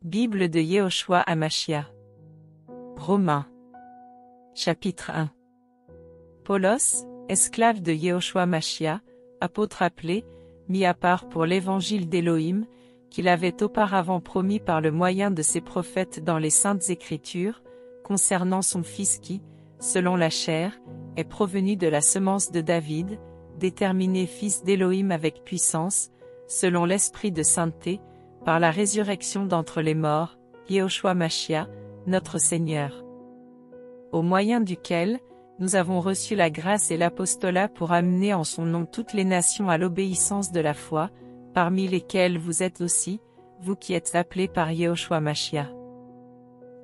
Bible de Yehoshua Hamashia. Romains. Chapitre 1. Paulos, esclave de Yehoshua Hamashia, apôtre appelé, mis à part pour l'évangile d'Élohim, qu'il avait auparavant promis par le moyen de ses prophètes dans les Saintes Écritures, concernant son fils qui, selon la chair, est provenu de la semence de David, déterminé fils d'Élohim avec puissance, selon l'esprit de sainteté, par la résurrection d'entre les morts, Yehoshua Hamashia, notre Seigneur. Au moyen duquel, nous avons reçu la grâce et l'apostolat pour amener en son nom toutes les nations à l'obéissance de la foi, parmi lesquelles vous êtes aussi, vous qui êtes appelés par Yehoshua Hamashia.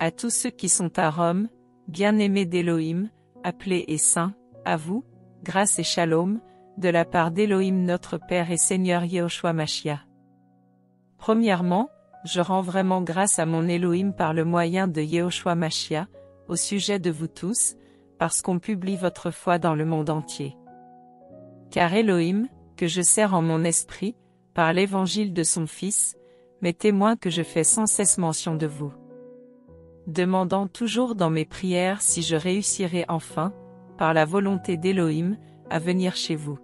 À tous ceux qui sont à Rome, bien-aimés d'Élohim, appelés et saints, à vous, grâce et shalom, de la part d'Élohim notre Père et Seigneur Yehoshua Hamashia. Premièrement, je rends vraiment grâce à mon Élohim par le moyen de Yehoshua Hamashia, au sujet de vous tous, parce qu'on publie votre foi dans le monde entier. Car Élohim, que je sers en mon esprit, par l'évangile de son Fils, m'est témoin que je fais sans cesse mention de vous. Demandant toujours dans mes prières si je réussirai enfin, par la volonté d'Élohim, à venir chez vous.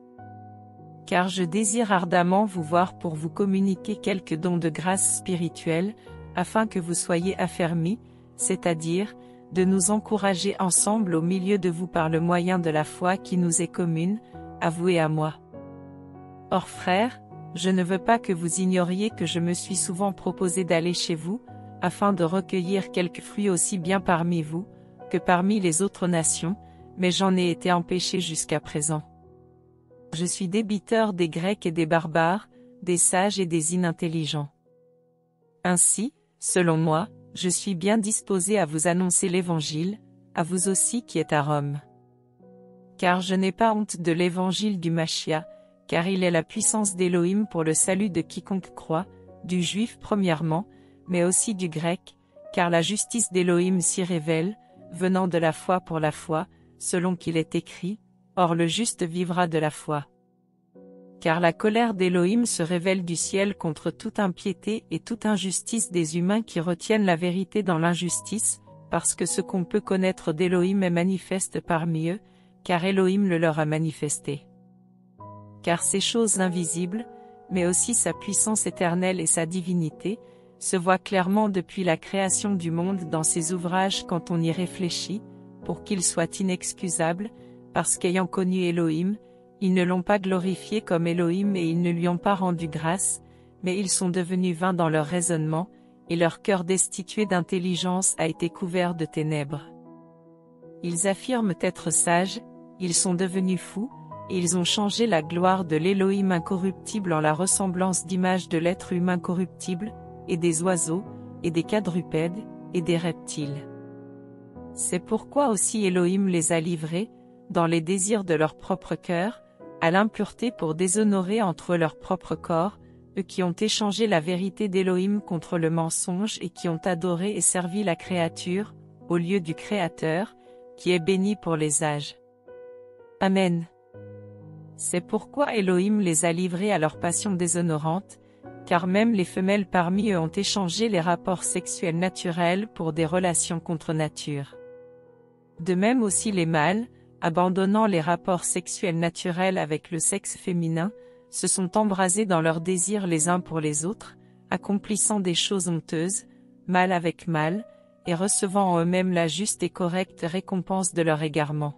Car je désire ardemment vous voir pour vous communiquer quelques dons de grâce spirituelle, afin que vous soyez affermis, c'est-à-dire, de nous encourager ensemble au milieu de vous par le moyen de la foi qui nous est commune, à vous et à moi. Or frères, je ne veux pas que vous ignoriez que je me suis souvent proposé d'aller chez vous, afin de recueillir quelques fruits aussi bien parmi vous, que parmi les autres nations, mais j'en ai été empêché jusqu'à présent. Je suis débiteur des Grecs et des barbares, des sages et des inintelligents. Ainsi, selon moi, je suis bien disposé à vous annoncer l'Évangile, à vous aussi qui êtes à Rome. Car je n'ai pas honte de l'Évangile du Machia, car il est la puissance d'Élohim pour le salut de quiconque croit, du juif premièrement, mais aussi du grec, car la justice d'Élohim s'y révèle, venant de la foi pour la foi, selon qu'il est écrit, or le juste vivra de la foi. Car la colère d'Élohim se révèle du ciel contre toute impiété et toute injustice des humains qui retiennent la vérité dans l'injustice, parce que ce qu'on peut connaître d'Élohim est manifeste parmi eux, car Élohim le leur a manifesté. Car ces choses invisibles, mais aussi sa puissance éternelle et sa divinité, se voient clairement depuis la création du monde dans ses ouvrages quand on y réfléchit, pour qu'ils soient inexcusables, parce qu'ayant connu Élohim, ils ne l'ont pas glorifié comme Élohim et ils ne lui ont pas rendu grâce, mais ils sont devenus vains dans leur raisonnement, et leur cœur destitué d'intelligence a été couvert de ténèbres. Ils affirment être sages, ils sont devenus fous, et ils ont changé la gloire de l'Élohim incorruptible en la ressemblance d'image de l'être humain corruptible, et des oiseaux, et des quadrupèdes, et des reptiles. C'est pourquoi aussi Élohim les a livrés, dans les désirs de leur propre cœur, à l'impureté pour déshonorer entre eux leur propre corps, eux qui ont échangé la vérité d'Élohim contre le mensonge et qui ont adoré et servi la créature, au lieu du Créateur, qui est béni pour les âges. Amen. C'est pourquoi Élohim les a livrés à leur passion déshonorante, car même les femelles parmi eux ont échangé les rapports sexuels naturels pour des relations contre nature. De même aussi les mâles, abandonnant les rapports sexuels naturels avec le sexe féminin, se sont embrasés dans leurs désirs les uns pour les autres, accomplissant des choses honteuses, mal avec mal, et recevant en eux-mêmes la juste et correcte récompense de leur égarement.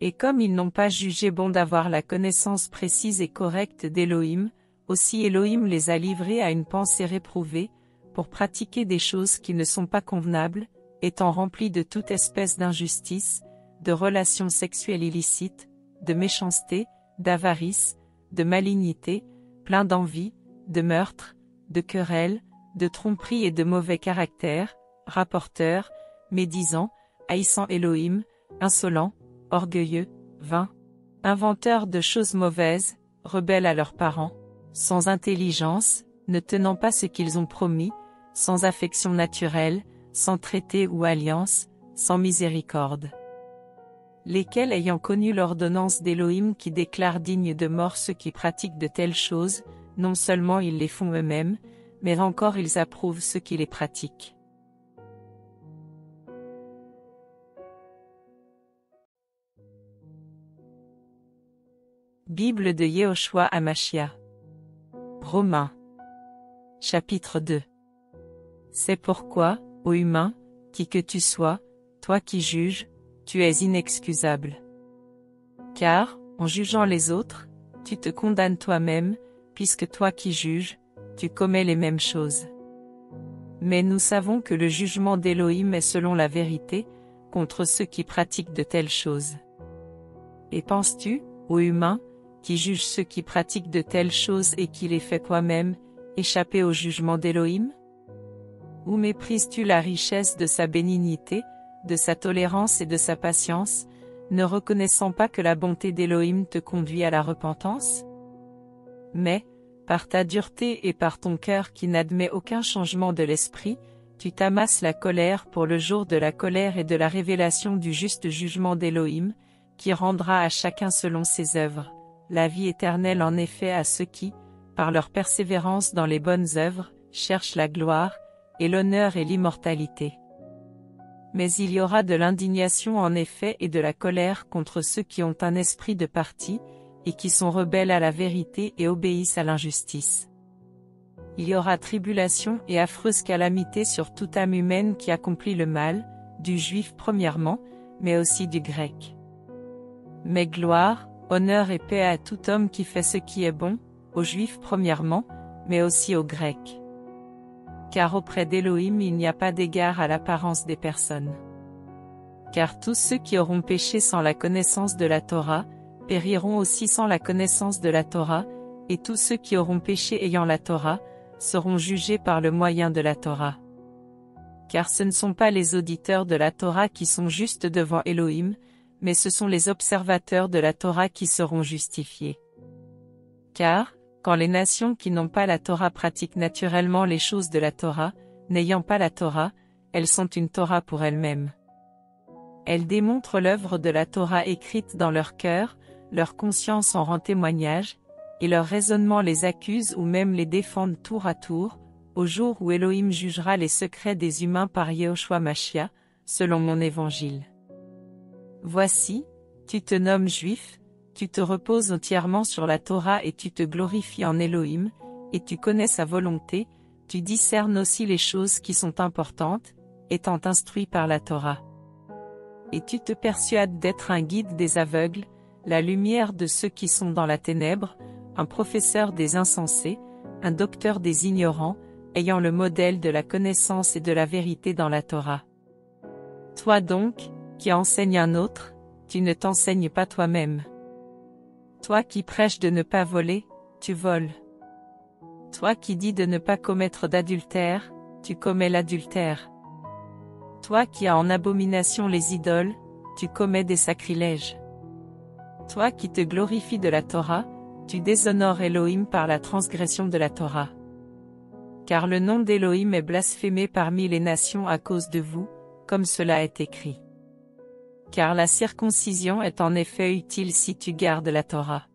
Et comme ils n'ont pas jugé bon d'avoir la connaissance précise et correcte d'Élohim, aussi Élohim les a livrés à une pensée réprouvée, pour pratiquer des choses qui ne sont pas convenables, étant remplis de toute espèce d'injustice, de relations sexuelles illicites, de méchanceté, d'avarice, de malignité, plein d'envie, de meurtre, de querelles, de tromperie et de mauvais caractère, rapporteurs, médisants, haïssant Élohim, insolents, orgueilleux, vains, inventeurs de choses mauvaises, rebelles à leurs parents, sans intelligence, ne tenant pas ce qu'ils ont promis, sans affection naturelle, sans traité ou alliance, sans miséricorde. Lesquels ayant connu l'ordonnance d'Élohim qui déclare dignes de mort ceux qui pratiquent de telles choses, non seulement ils les font eux-mêmes, mais encore ils approuvent ceux qui les pratiquent. Bible de Yehoshua HaMashiach. Romains. Chapitre 2. C'est pourquoi, ô humain, qui que tu sois, toi qui juges, tu es inexcusable. Car, en jugeant les autres, tu te condamnes toi-même, puisque toi qui juges, tu commets les mêmes choses. Mais nous savons que le jugement d'Élohim est selon la vérité, contre ceux qui pratiquent de telles choses. Et penses-tu, ô humain, qui juge ceux qui pratiquent de telles choses et qui les fait toi-même, échapper au jugement d'Élohim? Ou méprises-tu la richesse de sa bénignité, de sa tolérance et de sa patience, ne reconnaissant pas que la bonté d'Élohim te conduit à la repentance? Mais, par ta dureté et par ton cœur qui n'admet aucun changement de l'esprit, tu t'amasses la colère pour le jour de la colère et de la révélation du juste jugement d'Élohim, qui rendra à chacun selon ses œuvres, la vie éternelle en effet à ceux qui, par leur persévérance dans les bonnes œuvres, cherchent la gloire, et l'honneur et l'immortalité. Mais il y aura de l'indignation en effet et de la colère contre ceux qui ont un esprit de parti, et qui sont rebelles à la vérité et obéissent à l'injustice. Il y aura tribulation et affreuse calamité sur toute âme humaine qui accomplit le mal, du juif premièrement, mais aussi du grec. Mais gloire, honneur et paix à tout homme qui fait ce qui est bon, aux juifs premièrement, mais aussi aux grecs. Car auprès d'Élohim il n'y a pas d'égard à l'apparence des personnes. Car tous ceux qui auront péché sans la connaissance de la Torah, périront aussi sans la connaissance de la Torah, et tous ceux qui auront péché ayant la Torah, seront jugés par le moyen de la Torah. Car ce ne sont pas les auditeurs de la Torah qui sont justes devant Élohim, mais ce sont les observateurs de la Torah qui seront justifiés. Car, quand les nations qui n'ont pas la Torah pratiquent naturellement les choses de la Torah, n'ayant pas la Torah, elles sont une Torah pour elles-mêmes. Elles démontrent l'œuvre de la Torah écrite dans leur cœur, leur conscience en rend témoignage, et leur raisonnement les accuse ou même les défendent tour à tour, au jour où Élohim jugera les secrets des humains par Yehoshua Mashiach, selon mon évangile. Voici, tu te nommes juif, tu te reposes entièrement sur la Torah et tu te glorifies en Élohim, et tu connais sa volonté, tu discernes aussi les choses qui sont importantes, étant instruit par la Torah. Et tu te persuades d'être un guide des aveugles, la lumière de ceux qui sont dans la ténèbre, un professeur des insensés, un docteur des ignorants, ayant le modèle de la connaissance et de la vérité dans la Torah. Toi donc, qui enseignes un autre, tu ne t'enseignes pas toi-même. Toi qui prêches de ne pas voler, tu voles. Toi qui dis de ne pas commettre d'adultère, tu commets l'adultère. Toi qui as en abomination les idoles, tu commets des sacrilèges. Toi qui te glorifies de la Torah, tu déshonores Élohim par la transgression de la Torah. Car le nom d'Élohim est blasphémé parmi les nations à cause de vous, comme cela est écrit. Car la circoncision est en effet utile si tu gardes la Torah.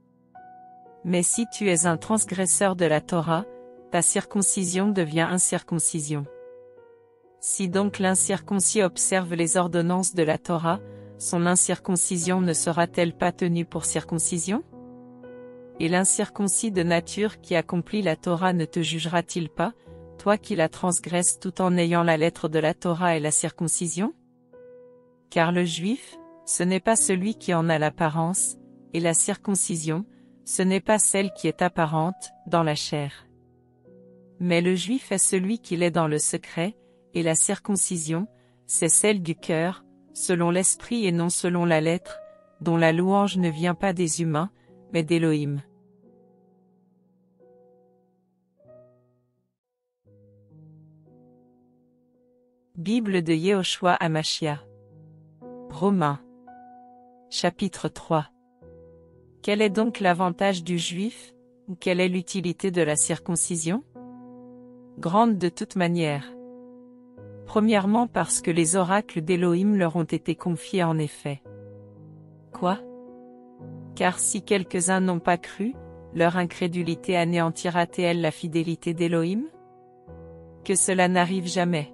Mais si tu es un transgresseur de la Torah, ta circoncision devient incirconcision. Si donc l'incirconcis observe les ordonnances de la Torah, son incirconcision ne sera-t-elle pas tenue pour circoncision? Et l'incirconcis de nature qui accomplit la Torah ne te jugera-t-il pas, toi qui la transgresses tout en ayant la lettre de la Torah et la circoncision? Car le juif, ce n'est pas celui qui en a l'apparence, et la circoncision, ce n'est pas celle qui est apparente, dans la chair. Mais le juif est celui qui l'est dans le secret, et la circoncision, c'est celle du cœur, selon l'esprit et non selon la lettre, dont la louange ne vient pas des humains, mais d'Élohim. Bible de Yehoshua HaMashiach. Romains. Chapitre 3. Quel est donc l'avantage du juif, ou quelle est l'utilité de la circoncision? Grande de toute manière. Premièrement parce que les oracles d'Élohim leur ont été confiés en effet. Quoi? Car si quelques-uns n'ont pas cru, leur incrédulité anéantira-t-elle la fidélité d'Élohim? Que cela n'arrive jamais.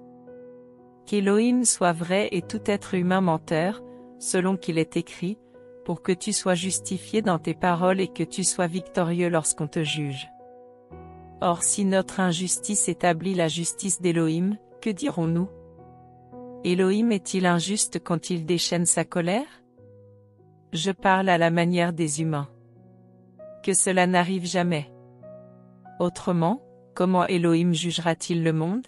Qu'Élohim soit vrai et tout être humain menteur, selon qu'il est écrit, pour que tu sois justifié dans tes paroles et que tu sois victorieux lorsqu'on te juge. Or si notre injustice établit la justice d'Élohim, que dirons-nous? Élohim est-il injuste quand il déchaîne sa colère? Je parle à la manière des humains. Que cela n'arrive jamais. Autrement, comment Élohim jugera-t-il le monde?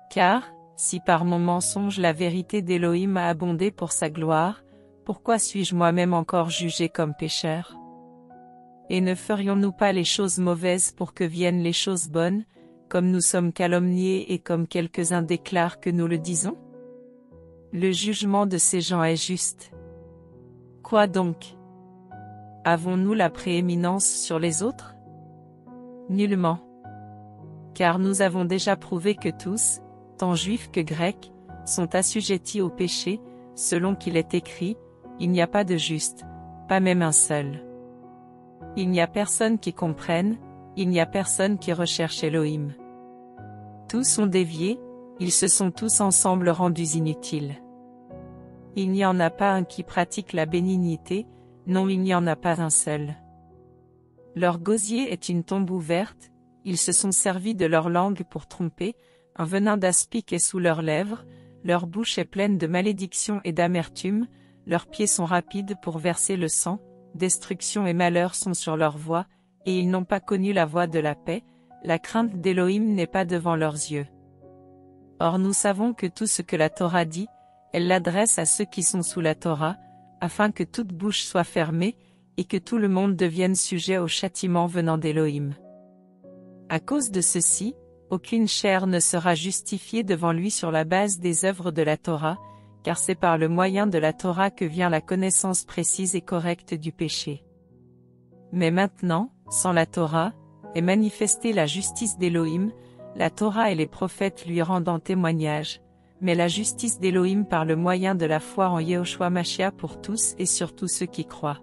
Car, si par mon mensonge la vérité d'Élohim a abondé pour sa gloire, pourquoi suis-je moi-même encore jugé comme pécheur? Et ne ferions-nous pas les choses mauvaises pour que viennent les choses bonnes, comme nous sommes calomniés et comme quelques-uns déclarent que nous le disons? Le jugement de ces gens est juste. Quoi donc? Avons-nous la prééminence sur les autres? Nullement. Car nous avons déjà prouvé que tous, tant juifs que grecs, sont assujettis au péché, selon qu'il est écrit, il n'y a pas de juste, pas même un seul. Il n'y a personne qui comprenne, il n'y a personne qui recherche Élohim. Tous ont dévié, ils se sont tous ensemble rendus inutiles. Il n'y en a pas un qui pratique la bénignité, non il n'y en a pas un seul. Leur gosier est une tombe ouverte, ils se sont servis de leur langue pour tromper, un venin d'aspic est sous leurs lèvres, leur bouche est pleine de malédiction et d'amertume, leurs pieds sont rapides pour verser le sang, destruction et malheur sont sur leur voie, et ils n'ont pas connu la voie de la paix, la crainte d'Élohim n'est pas devant leurs yeux. Or nous savons que tout ce que la Torah dit, elle l'adresse à ceux qui sont sous la Torah, afin que toute bouche soit fermée, et que tout le monde devienne sujet au châtiment venant d'Élohim. À cause de ceci, aucune chair ne sera justifiée devant lui sur la base des œuvres de la Torah, car c'est par le moyen de la Torah que vient la connaissance précise et correcte du péché. Mais maintenant, sans la Torah, est manifestée la justice d'Élohim, la Torah et les prophètes lui rendant témoignage, mais la justice d'Élohim par le moyen de la foi en Yehoshua Mashiach pour tous et surtout ceux qui croient.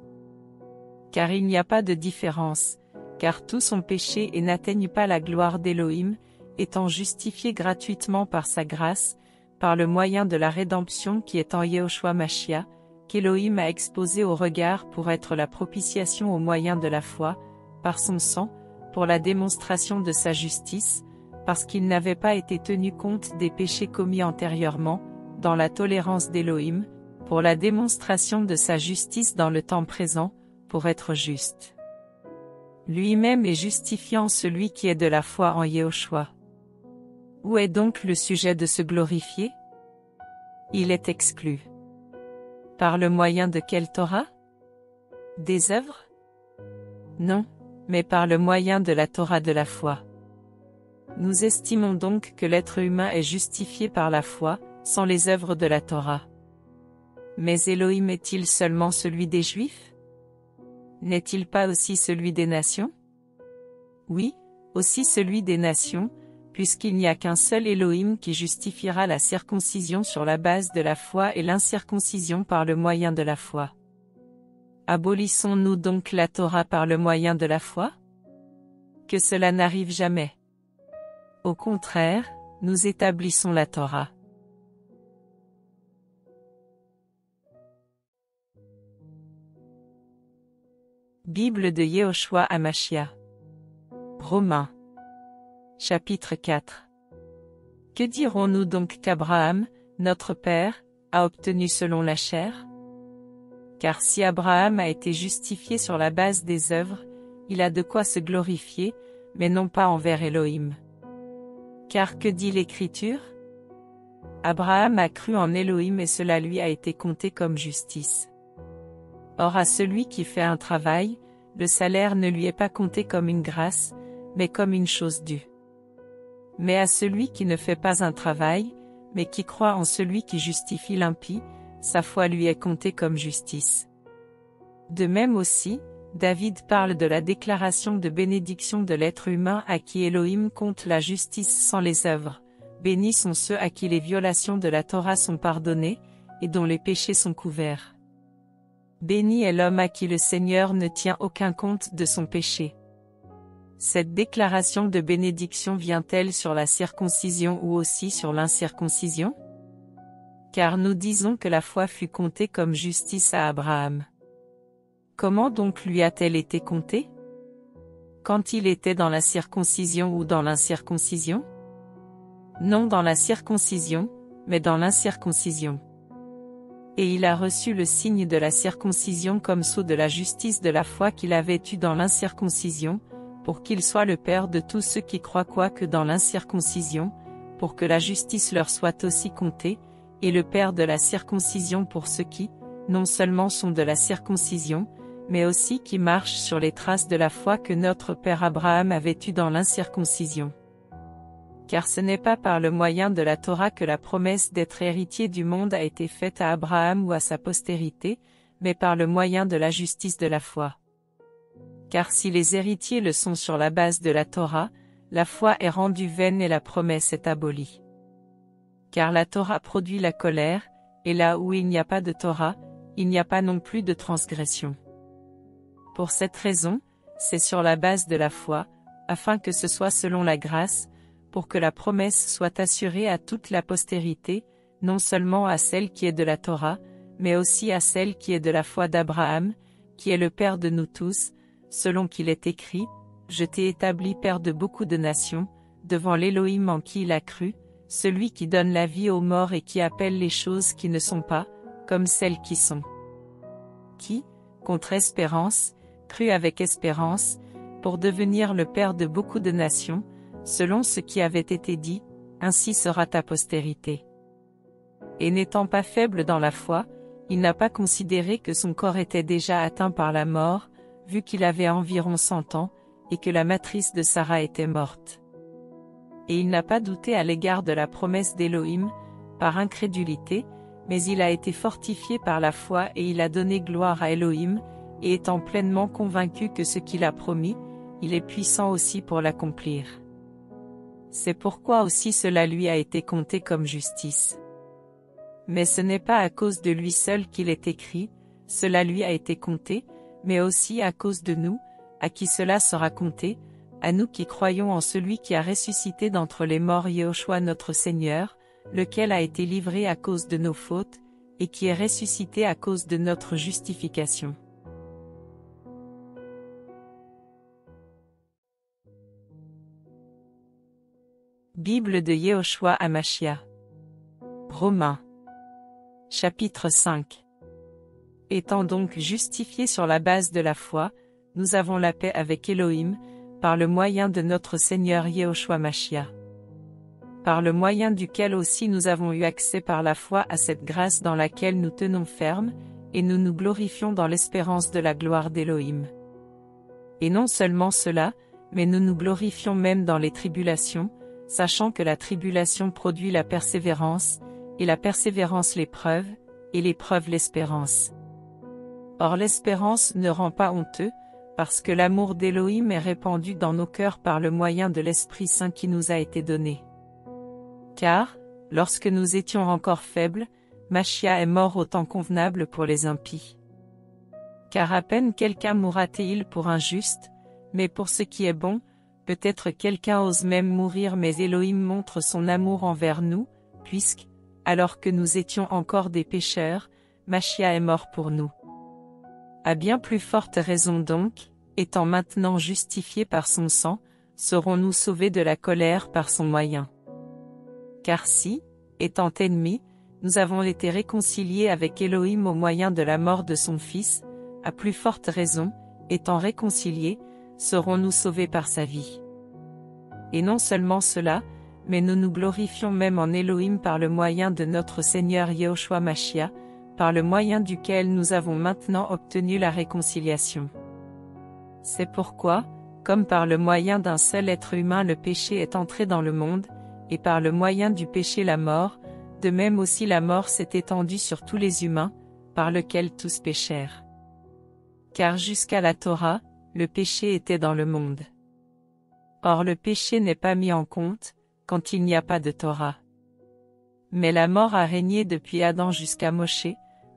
Car il n'y a pas de différence, car tous ont péché et n'atteignent pas la gloire d'Élohim, étant justifiés gratuitement par sa grâce, par le moyen de la rédemption qui est en Yehoshua Mashiach, qu'Élohim a exposé au regard pour être la propitiation au moyen de la foi, par son sang, pour la démonstration de sa justice, parce qu'il n'avait pas été tenu compte des péchés commis antérieurement, dans la tolérance d'Élohim, pour la démonstration de sa justice dans le temps présent, pour être juste. Lui-même est justifiant celui qui est de la foi en Yehoshua. Où est donc le sujet de se glorifier? Il est exclu. Par le moyen de quelle Torah? Des œuvres? Non, mais par le moyen de la Torah de la foi. Nous estimons donc que l'être humain est justifié par la foi, sans les œuvres de la Torah. Mais Élohim est-il seulement celui des Juifs? N'est-il pas aussi celui des nations? Oui, aussi celui des nations, puisqu'il n'y a qu'un seul Élohim qui justifiera la circoncision sur la base de la foi et l'incirconcision par le moyen de la foi. Abolissons-nous donc la Torah par le moyen de la foi? Que cela n'arrive jamais. Au contraire, nous établissons la Torah. Bible de Yehoshua HaMashiach. Romains. Chapitre 4. Que dirons-nous donc qu'Abraham, notre père, a obtenu selon la chair? Car si Abraham a été justifié sur la base des œuvres, il a de quoi se glorifier, mais non pas envers Élohim. Car que dit l'Écriture? Abraham a cru en Élohim et cela lui a été compté comme justice. Or à celui qui fait un travail, le salaire ne lui est pas compté comme une grâce, mais comme une chose due. Mais à celui qui ne fait pas un travail, mais qui croit en celui qui justifie l'impie, sa foi lui est comptée comme justice. De même aussi, David parle de la déclaration de bénédiction de l'être humain à qui Élohim compte la justice sans les œuvres. Bénis sont ceux à qui les violations de la Torah sont pardonnées, et dont les péchés sont couverts. Béni est l'homme à qui le Seigneur ne tient aucun compte de son péché. Cette déclaration de bénédiction vient-elle sur la circoncision ou aussi sur l'incirconcision? Car nous disons que la foi fut comptée comme justice à Abraham. Comment donc lui a-t-elle été comptée? Quand il était dans la circoncision ou dans l'incirconcision? Non dans la circoncision, mais dans l'incirconcision. Et il a reçu le signe de la circoncision comme sceau de la justice de la foi qu'il avait eue dans l'incirconcision, pour qu'il soit le Père de tous ceux qui croient quoique dans l'incirconcision, pour que la justice leur soit aussi comptée, et le Père de la circoncision pour ceux qui, non seulement sont de la circoncision, mais aussi qui marchent sur les traces de la foi que notre Père Abraham avait eue dans l'incirconcision. Car ce n'est pas par le moyen de la Torah que la promesse d'être héritier du monde a été faite à Abraham ou à sa postérité, mais par le moyen de la justice de la foi. Car si les héritiers le sont sur la base de la Torah, la foi est rendue vaine et la promesse est abolie. Car la Torah produit la colère, et là où il n'y a pas de Torah, il n'y a pas non plus de transgression. Pour cette raison, c'est sur la base de la foi, afin que ce soit selon la grâce, pour que la promesse soit assurée à toute la postérité, non seulement à celle qui est de la Torah, mais aussi à celle qui est de la foi d'Abraham, qui est le Père de nous tous, selon qu'il est écrit, « Je t'ai établi Père de beaucoup de nations, devant l'Élohim en qui il a cru, celui qui donne la vie aux morts et qui appelle les choses qui ne sont pas, comme celles qui sont. » Qui, contre espérance, crut avec espérance, pour devenir le Père de beaucoup de nations, selon ce qui avait été dit, ainsi sera ta postérité. Et n'étant pas faible dans la foi, il n'a pas considéré que son corps était déjà atteint par la mort, vu qu'il avait environ 100 ans, et que la matrice de Sarah était morte. Et il n'a pas douté à l'égard de la promesse d'Élohim, par incrédulité, mais il a été fortifié par la foi et il a donné gloire à Élohim, et étant pleinement convaincu que ce qu'il a promis, il est puissant aussi pour l'accomplir. C'est pourquoi aussi cela lui a été compté comme justice. Mais ce n'est pas à cause de lui seul qu'il est écrit, cela lui a été compté, mais aussi à cause de nous, à qui cela sera compté, à nous qui croyons en celui qui a ressuscité d'entre les morts Yehoshua notre Seigneur, lequel a été livré à cause de nos fautes, et qui est ressuscité à cause de notre justification. Bible de Yehoshua Hamashia. Romains. Chapitre 5. Étant donc justifiés sur la base de la foi, nous avons la paix avec Élohim, par le moyen de notre Seigneur Yehoshua Mashia. Par le moyen duquel aussi nous avons eu accès par la foi à cette grâce dans laquelle nous tenons ferme, et nous nous glorifions dans l'espérance de la gloire d'Élohim. Et non seulement cela, mais nous nous glorifions même dans les tribulations, sachant que la tribulation produit la persévérance, et la persévérance l'épreuve, et l'épreuve l'espérance. Or l'espérance ne rend pas honteux, parce que l'amour d'Élohim est répandu dans nos cœurs par le moyen de l'Esprit Saint qui nous a été donné. Car, lorsque nous étions encore faibles, Machia est mort au temps convenable pour les impies. Car à peine quelqu'un mourra-t-il pour un juste, mais pour ce qui est bon, peut-être quelqu'un ose même mourir, mais Élohim montre son amour envers nous, puisque, alors que nous étions encore des pécheurs, Machia est mort pour nous. À bien plus forte raison donc, étant maintenant justifiés par son sang, serons-nous sauvés de la colère par son moyen. Car si, étant ennemis, nous avons été réconciliés avec Élohim au moyen de la mort de son Fils, à plus forte raison, étant réconciliés, serons-nous sauvés par sa vie. Et non seulement cela, mais nous nous glorifions même en Élohim par le moyen de notre Seigneur Yehoshua Mashia, par le moyen duquel nous avons maintenant obtenu la réconciliation. C'est pourquoi, comme par le moyen d'un seul être humain le péché est entré dans le monde, et par le moyen du péché la mort, de même aussi la mort s'est étendue sur tous les humains, par lequel tous péchèrent. Car jusqu'à la Torah, le péché était dans le monde. Or le péché n'est pas mis en compte, quand il n'y a pas de Torah. Mais la mort a régné depuis Adam jusqu'à Moshe,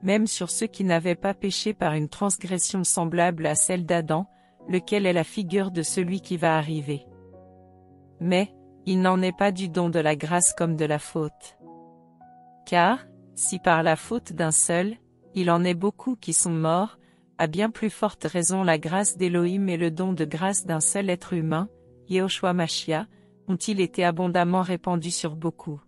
même sur ceux qui n'avaient pas péché par une transgression semblable à celle d'Adam, lequel est la figure de celui qui va arriver. Mais, il n'en est pas du don de la grâce comme de la faute. Car, si par la faute d'un seul, il en est beaucoup qui sont morts, à bien plus forte raison la grâce d'Élohim et le don de grâce d'un seul être humain, Yehoshua Mashiach, ont-ils été abondamment répandus sur beaucoup.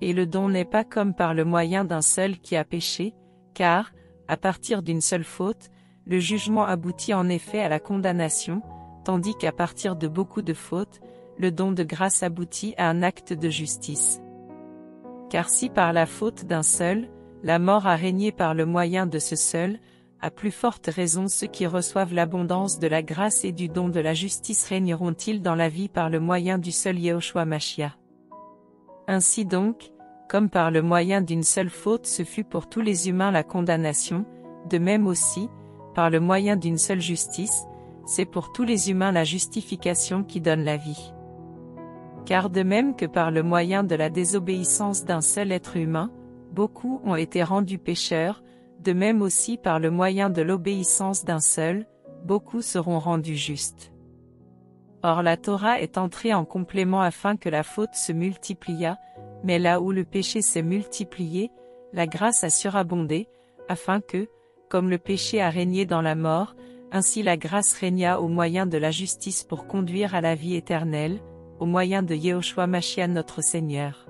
Et le don n'est pas comme par le moyen d'un seul qui a péché, car, à partir d'une seule faute, le jugement aboutit en effet à la condamnation, tandis qu'à partir de beaucoup de fautes, le don de grâce aboutit à un acte de justice. Car si par la faute d'un seul, la mort a régné par le moyen de ce seul, à plus forte raison ceux qui reçoivent l'abondance de la grâce et du don de la justice régneront-ils dans la vie par le moyen du seul Yehoshua Mashiach. Ainsi donc, comme par le moyen d'une seule faute ce fut pour tous les humains la condamnation, de même aussi, par le moyen d'une seule justice, c'est pour tous les humains la justification qui donne la vie. Car de même que par le moyen de la désobéissance d'un seul être humain, beaucoup ont été rendus pécheurs, de même aussi par le moyen de l'obéissance d'un seul, beaucoup seront rendus justes. Or la Torah est entrée en complément afin que la faute se multipliât, mais là où le péché s'est multiplié, la grâce a surabondé, afin que, comme le péché a régné dans la mort, ainsi la grâce régna au moyen de la justice pour conduire à la vie éternelle, au moyen de Yehoshua Mashiach notre Seigneur.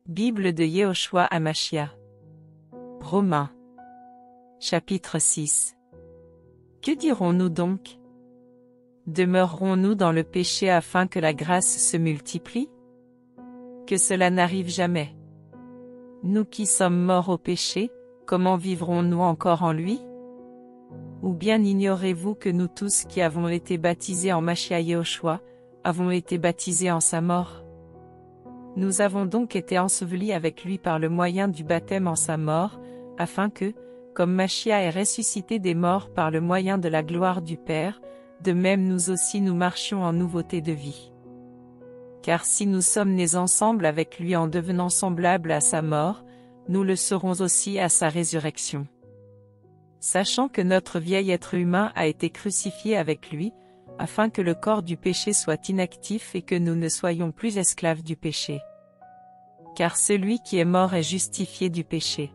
Bible de Yehoshua HaMashiach. Romains. Chapitre 6. Que dirons-nous donc? Demeurerons-nous dans le péché afin que la grâce se multiplie? Que cela n'arrive jamais. Nous qui sommes morts au péché, comment vivrons-nous encore en lui? Ou bien ignorez-vous que nous tous qui avons été baptisés en Mashiach Yehoshua, avons été baptisés en sa mort? Nous avons donc été ensevelis avec lui par le moyen du baptême en sa mort, afin que, comme Mashiach est ressuscité des morts par le moyen de la gloire du Père, de même nous aussi nous marchions en nouveauté de vie. Car si nous sommes nés ensemble avec lui en devenant semblables à sa mort, nous le serons aussi à sa résurrection. Sachant que notre vieil être humain a été crucifié avec lui, afin que le corps du péché soit inactif et que nous ne soyons plus esclaves du péché. Car celui qui est mort est justifié du péché.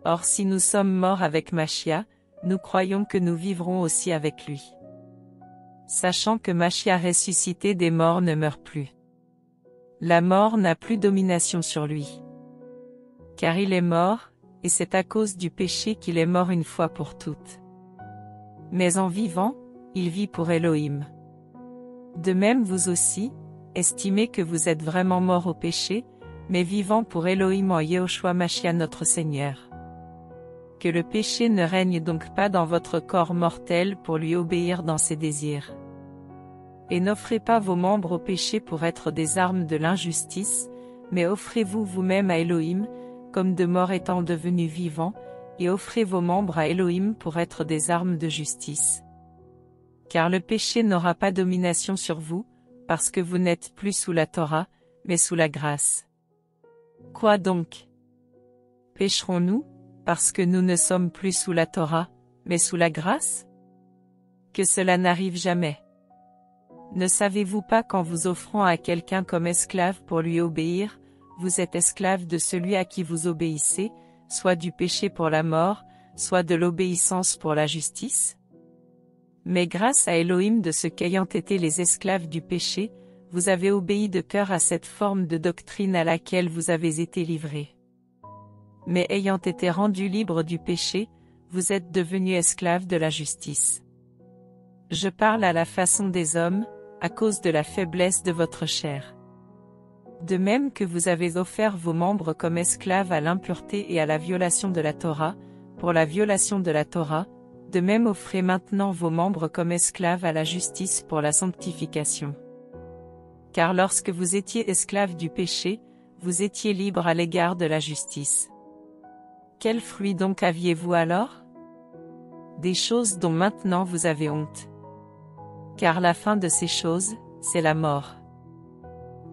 Or si nous sommes morts avec Mashiach, nous croyons que nous vivrons aussi avec lui. Sachant que Mashiach ressuscité des morts ne meurt plus. La mort n'a plus domination sur lui. Car il est mort, et c'est à cause du péché qu'il est mort une fois pour toutes. Mais en vivant, il vit pour Elohim. De même vous aussi, estimez que vous êtes vraiment morts au péché, mais vivant pour Elohim en Yehoshua Mashiach notre Seigneur. Que le péché ne règne donc pas dans votre corps mortel pour lui obéir dans ses désirs. Et n'offrez pas vos membres au péché pour être des armes de l'injustice, mais offrez-vous vous-même à Elohim, comme de morts étant devenus vivants, et offrez vos membres à Elohim pour être des armes de justice. Car le péché n'aura pas domination sur vous, parce que vous n'êtes plus sous la Torah, mais sous la grâce. Quoi donc? Pécherons-nous, parce que nous ne sommes plus sous la Torah, mais sous la grâce? Que cela n'arrive jamais. Ne savez-vous pas qu'en vous offrant à quelqu'un comme esclave pour lui obéir, vous êtes esclave de celui à qui vous obéissez, soit du péché pour la mort, soit de l'obéissance pour la justice? Mais grâce à Elohim de ce qu'ayant été les esclaves du péché, vous avez obéi de cœur à cette forme de doctrine à laquelle vous avez été livrés. Mais ayant été rendus libres du péché, vous êtes devenus esclaves de la justice. Je parle à la façon des hommes, à cause de la faiblesse de votre chair. De même que vous avez offert vos membres comme esclaves à l'impureté et à la violation de la Torah, pour la violation de la Torah, de même offrez maintenant vos membres comme esclaves à la justice pour la sanctification. Car lorsque vous étiez esclaves du péché, vous étiez libres à l'égard de la justice. Quel fruit donc aviez-vous alors? Des choses dont maintenant vous avez honte. Car la fin de ces choses, c'est la mort.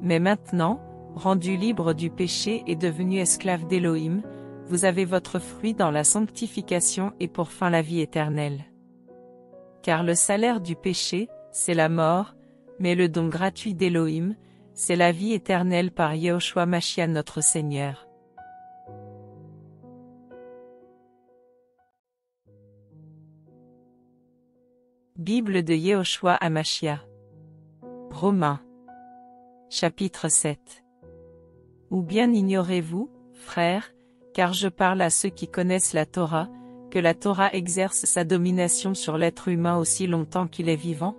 Mais maintenant, rendu libre du péché et devenu esclave d'Élohim, vous avez votre fruit dans la sanctification et pour fin la vie éternelle. Car le salaire du péché, c'est la mort, mais le don gratuit d'Élohim, c'est la vie éternelle par Yehoshua Mashiach notre Seigneur. Bible de Yehoshua HaMashiach. Romains. Chapitre 7. Ou bien ignorez-vous, frères, car je parle à ceux qui connaissent la Torah, que la Torah exerce sa domination sur l'être humain aussi longtemps qu'il est vivant?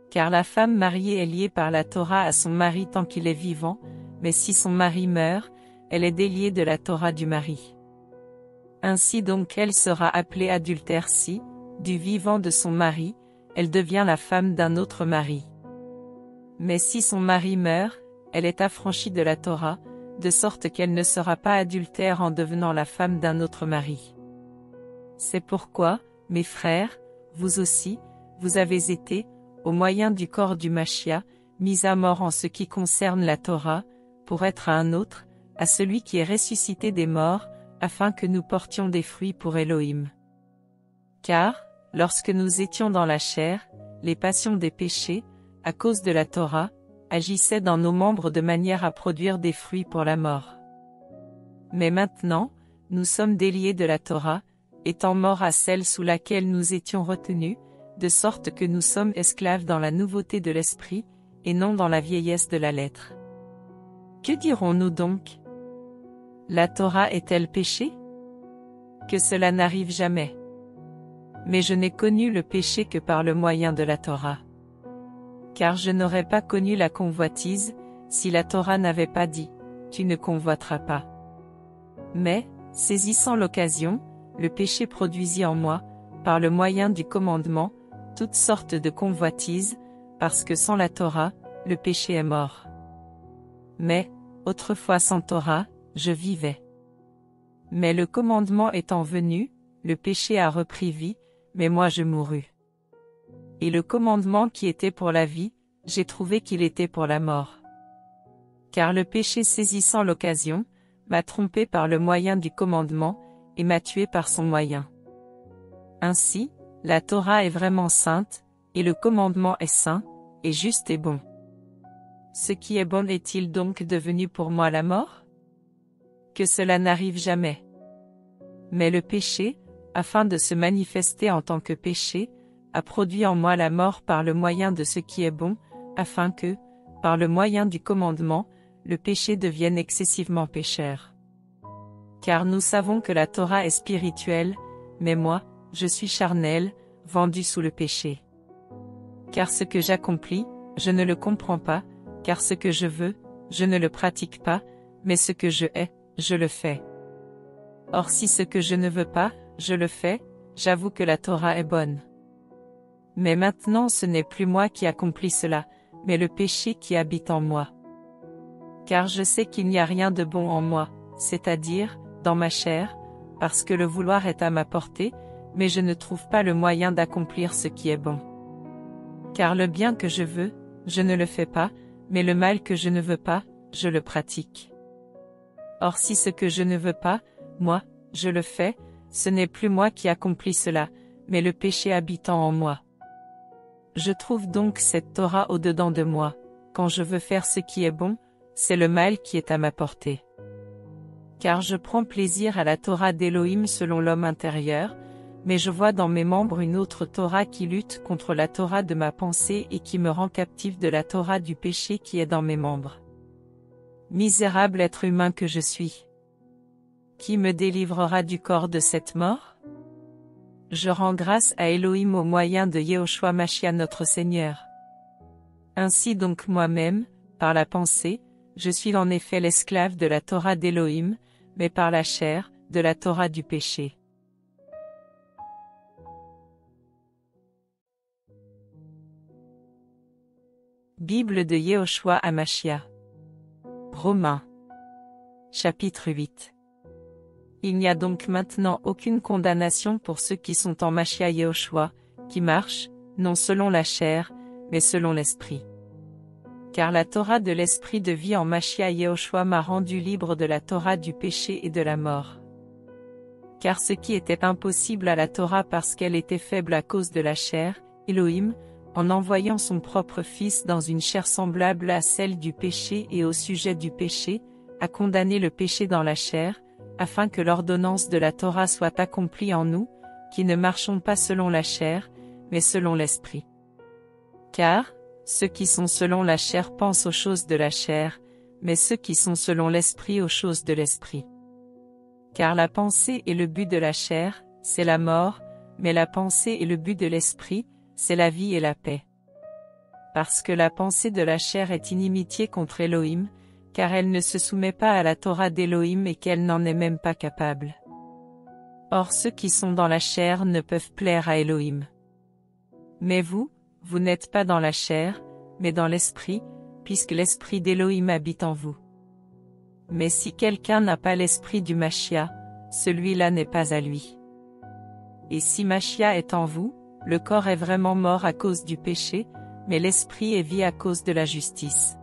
Car la femme mariée est liée par la Torah à son mari tant qu'il est vivant, mais si son mari meurt, elle est déliée de la Torah du mari. Ainsi donc elle sera appelée adultère si, du vivant de son mari, elle devient la femme d'un autre mari. Mais si son mari meurt, elle est affranchie de la Torah, de sorte qu'elle ne sera pas adultère en devenant la femme d'un autre mari. C'est pourquoi, mes frères, vous aussi, vous avez été, au moyen du corps du Mashiach, mis à mort en ce qui concerne la Torah, pour être à un autre, à celui qui est ressuscité des morts, afin que nous portions des fruits pour Élohim. Car, lorsque nous étions dans la chair, les passions des péchés, à cause de la Torah, agissaient dans nos membres de manière à produire des fruits pour la mort. Mais maintenant, nous sommes déliés de la Torah, étant morts à celle sous laquelle nous étions retenus, de sorte que nous sommes esclaves dans la nouveauté de l'esprit, et non dans la vieillesse de la lettre. Que dirons-nous donc? La Torah est-elle péché? Que cela n'arrive jamais. Mais je n'ai connu le péché que par le moyen de la Torah. Car je n'aurais pas connu la convoitise, si la Torah n'avait pas dit, tu ne convoiteras pas. Mais, saisissant l'occasion, le péché produisit en moi, par le moyen du commandement, toutes sortes de convoitises, parce que sans la Torah, le péché est mort. Mais, autrefois sans Torah, je vivais. Mais le commandement étant venu, le péché a repris vie, mais moi je mourus. Et le commandement qui était pour la vie, j'ai trouvé qu'il était pour la mort. Car le péché saisissant l'occasion, m'a trompé par le moyen du commandement, et m'a tué par son moyen. Ainsi, la Torah est vraiment sainte, et le commandement est saint, et juste et bon. Ce qui est bon est-il donc devenu pour moi la mort? Que cela n'arrive jamais. Mais le péché, afin de se manifester en tant que péché, a produit en moi la mort par le moyen de ce qui est bon, afin que, par le moyen du commandement, le péché devienne excessivement pécheur. Car nous savons que la Torah est spirituelle, mais moi, je suis charnel, vendu sous le péché. Car ce que j'accomplis, je ne le comprends pas, car ce que je veux, je ne le pratique pas, mais ce que je hais, je le fais. Or si ce que je ne veux pas, je le fais, j'avoue que la Torah est bonne. Mais maintenant ce n'est plus moi qui accomplis cela, mais le péché qui habite en moi. Car je sais qu'il n'y a rien de bon en moi, c'est-à-dire, dans ma chair, parce que le vouloir est à ma portée, mais je ne trouve pas le moyen d'accomplir ce qui est bon. Car le bien que je veux, je ne le fais pas, mais le mal que je ne veux pas, je le pratique. Or si ce que je ne veux pas, moi, je le fais, ce n'est plus moi qui accomplis cela, mais le péché habitant en moi. Je trouve donc cette Torah au-dedans de moi, quand je veux faire ce qui est bon, c'est le mal qui est à ma portée. Car je prends plaisir à la Torah d'Élohim selon l'homme intérieur, mais je vois dans mes membres une autre Torah qui lutte contre la Torah de ma pensée et qui me rend captif de la Torah du péché qui est dans mes membres. Misérable être humain que je suis! Qui me délivrera du corps de cette mort? Je rends grâce à Élohim au moyen de Yehoshua Mashiach notre Seigneur. Ainsi donc moi-même, par la pensée, je suis en effet l'esclave de la Torah d'Élohim, mais par la chair, de la Torah du péché. Bible de Yehoshua HaMashiach. Romains. Chapitre 8. Il n'y a donc maintenant aucune condamnation pour ceux qui sont en Mashiach Yehoshua, qui marchent, non selon la chair, mais selon l'esprit. Car la Torah de l'esprit de vie en Mashiach Yehoshua m'a rendu libre de la Torah du péché et de la mort. Car ce qui était impossible à la Torah parce qu'elle était faible à cause de la chair, Elohim, en envoyant son propre Fils dans une chair semblable à celle du péché et au sujet du péché, a condamné le péché dans la chair, afin que l'ordonnance de la Torah soit accomplie en nous, qui ne marchons pas selon la chair, mais selon l'esprit. Car, ceux qui sont selon la chair pensent aux choses de la chair, mais ceux qui sont selon l'esprit aux choses de l'esprit. Car la pensée et le but de la chair, c'est la mort, mais la pensée et le but de l'esprit, c'est la vie et la paix. Parce que la pensée de la chair est inimitié contre Elohim, car elle ne se soumet pas à la Torah d'Elohim et qu'elle n'en est même pas capable. Or ceux qui sont dans la chair ne peuvent plaire à Elohim. Mais vous n'êtes pas dans la chair, mais dans l'esprit, puisque l'esprit d'Elohim habite en vous. Mais si quelqu'un n'a pas l'esprit du Mashiach, celui-là n'est pas à lui. Et si Mashiach est en vous, le corps est vraiment mort à cause du péché, mais l'esprit est vie à cause de la justice.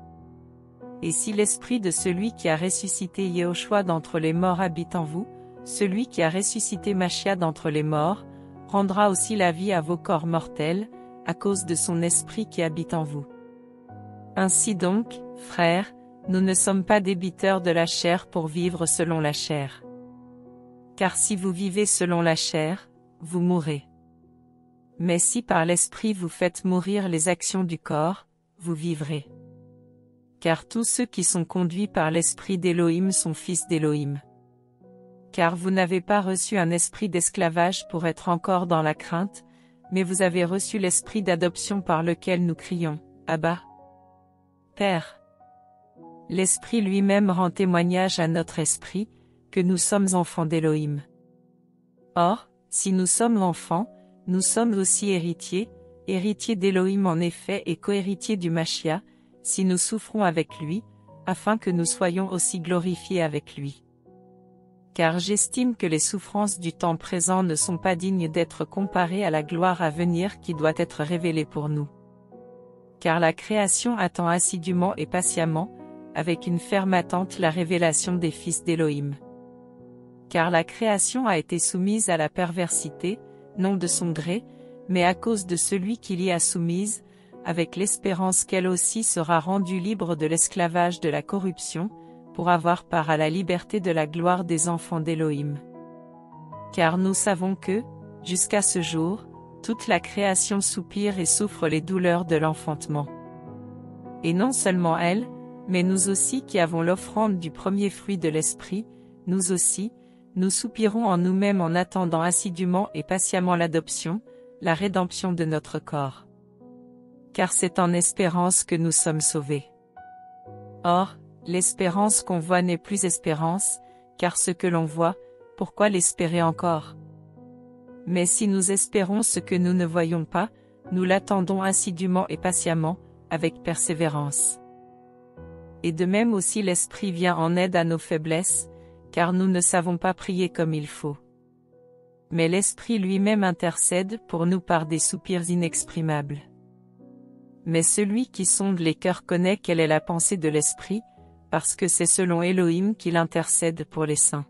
Et si l'esprit de celui qui a ressuscité Yehoshua d'entre les morts habite en vous, celui qui a ressuscité Mashiach d'entre les morts, rendra aussi la vie à vos corps mortels, à cause de son esprit qui habite en vous. Ainsi donc, frères, nous ne sommes pas débiteurs de la chair pour vivre selon la chair. Car si vous vivez selon la chair, vous mourrez. Mais si par l'esprit vous faites mourir les actions du corps, vous vivrez. Car tous ceux qui sont conduits par l'esprit d'Elohim sont fils d'Elohim. Car vous n'avez pas reçu un esprit d'esclavage pour être encore dans la crainte, mais vous avez reçu l'esprit d'adoption par lequel nous crions, Abba, Père. L'esprit lui-même rend témoignage à notre esprit, que nous sommes enfants d'Elohim. Or, si nous sommes enfants, nous sommes aussi héritiers, héritiers d'Elohim en effet et cohéritiers du Mashiach, si nous souffrons avec lui, afin que nous soyons aussi glorifiés avec lui. Car j'estime que les souffrances du temps présent ne sont pas dignes d'être comparées à la gloire à venir qui doit être révélée pour nous. Car la création attend assidûment et patiemment, avec une ferme attente la révélation des fils d'Elohim. Car la création a été soumise à la perversité, non de son gré, mais à cause de celui qui l'y a soumise, avec l'espérance qu'elle aussi sera rendue libre de l'esclavage de la corruption, pour avoir part à la liberté de la gloire des enfants d'Elohim. Car nous savons que, jusqu'à ce jour, toute la création soupire et souffre les douleurs de l'enfantement. Et non seulement elle, mais nous aussi qui avons l'offrande du premier fruit de l'esprit, nous aussi, nous soupirons en nous-mêmes en attendant assidûment et patiemment l'adoption, la rédemption de notre corps. Car c'est en espérance que nous sommes sauvés. Or, l'espérance qu'on voit n'est plus espérance, car ce que l'on voit, pourquoi l'espérer encore? Mais si nous espérons ce que nous ne voyons pas, nous l'attendons assidûment et patiemment, avec persévérance. Et de même aussi l'Esprit vient en aide à nos faiblesses, car nous ne savons pas prier comme il faut. Mais l'Esprit lui-même intercède pour nous par des soupirs inexprimables. Mais celui qui sonde les cœurs connaît quelle est la pensée de l'Esprit, parce que c'est selon Elohim qu'il intercède pour les saints.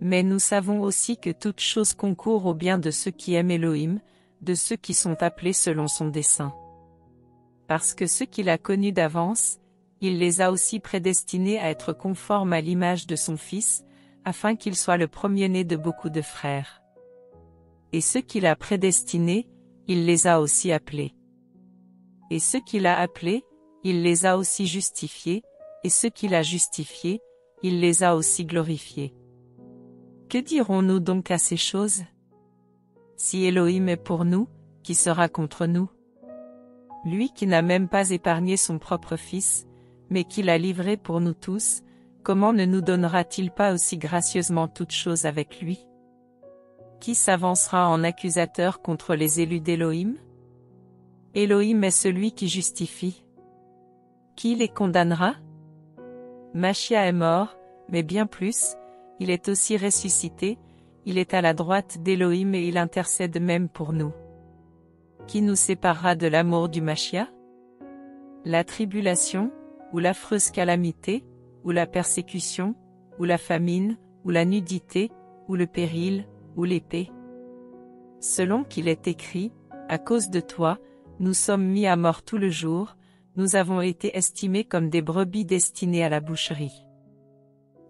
Mais nous savons aussi que toute chose concourt au bien de ceux qui aiment Elohim, de ceux qui sont appelés selon son dessein. Parce que ceux qu'il a connus d'avance, il les a aussi prédestinés à être conformes à l'image de son Fils, afin qu'il soit le premier-né de beaucoup de frères. Et ceux qu'il a prédestinés, il les a aussi appelés. Et ceux qu'il a appelés, il les a aussi justifiés, et ceux qu'il a justifiés, il les a aussi glorifiés. Que dirons-nous donc à ces choses? Si Elohim est pour nous, qui sera contre nous? Lui qui n'a même pas épargné son propre Fils, mais qui l'a livré pour nous tous, comment ne nous donnera-t-il pas aussi gracieusement toutes choses avec lui? Qui s'avancera en accusateur contre les élus d'Elohim? Elohim est celui qui justifie. Qui les condamnera? Mashiach est mort, mais bien plus, il est aussi ressuscité, il est à la droite d'Elohim et il intercède même pour nous. Qui nous séparera de l'amour du Mashiach? La tribulation, ou l'affreuse calamité, ou la persécution, ou la famine, ou la nudité, ou le péril, ou l'épée. Selon qu'il est écrit, à cause de toi, nous sommes mis à mort tout le jour, nous avons été estimés comme des brebis destinées à la boucherie.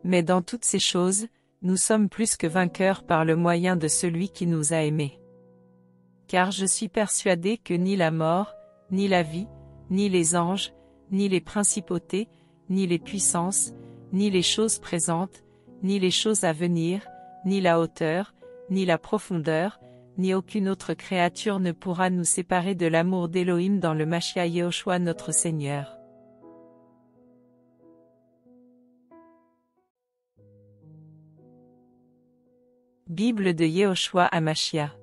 Mais dans toutes ces choses, nous sommes plus que vainqueurs par le moyen de celui qui nous a aimés. Car je suis persuadé que ni la mort, ni la vie, ni les anges, ni les principautés, ni les puissances, ni les choses présentes, ni les choses à venir, ni la hauteur, ni la profondeur, ni aucune autre créature ne pourra nous séparer de l'amour d'Élohim dans le Mashiach Yehoshua notre Seigneur. Bible de Yehoshua HaMashiach.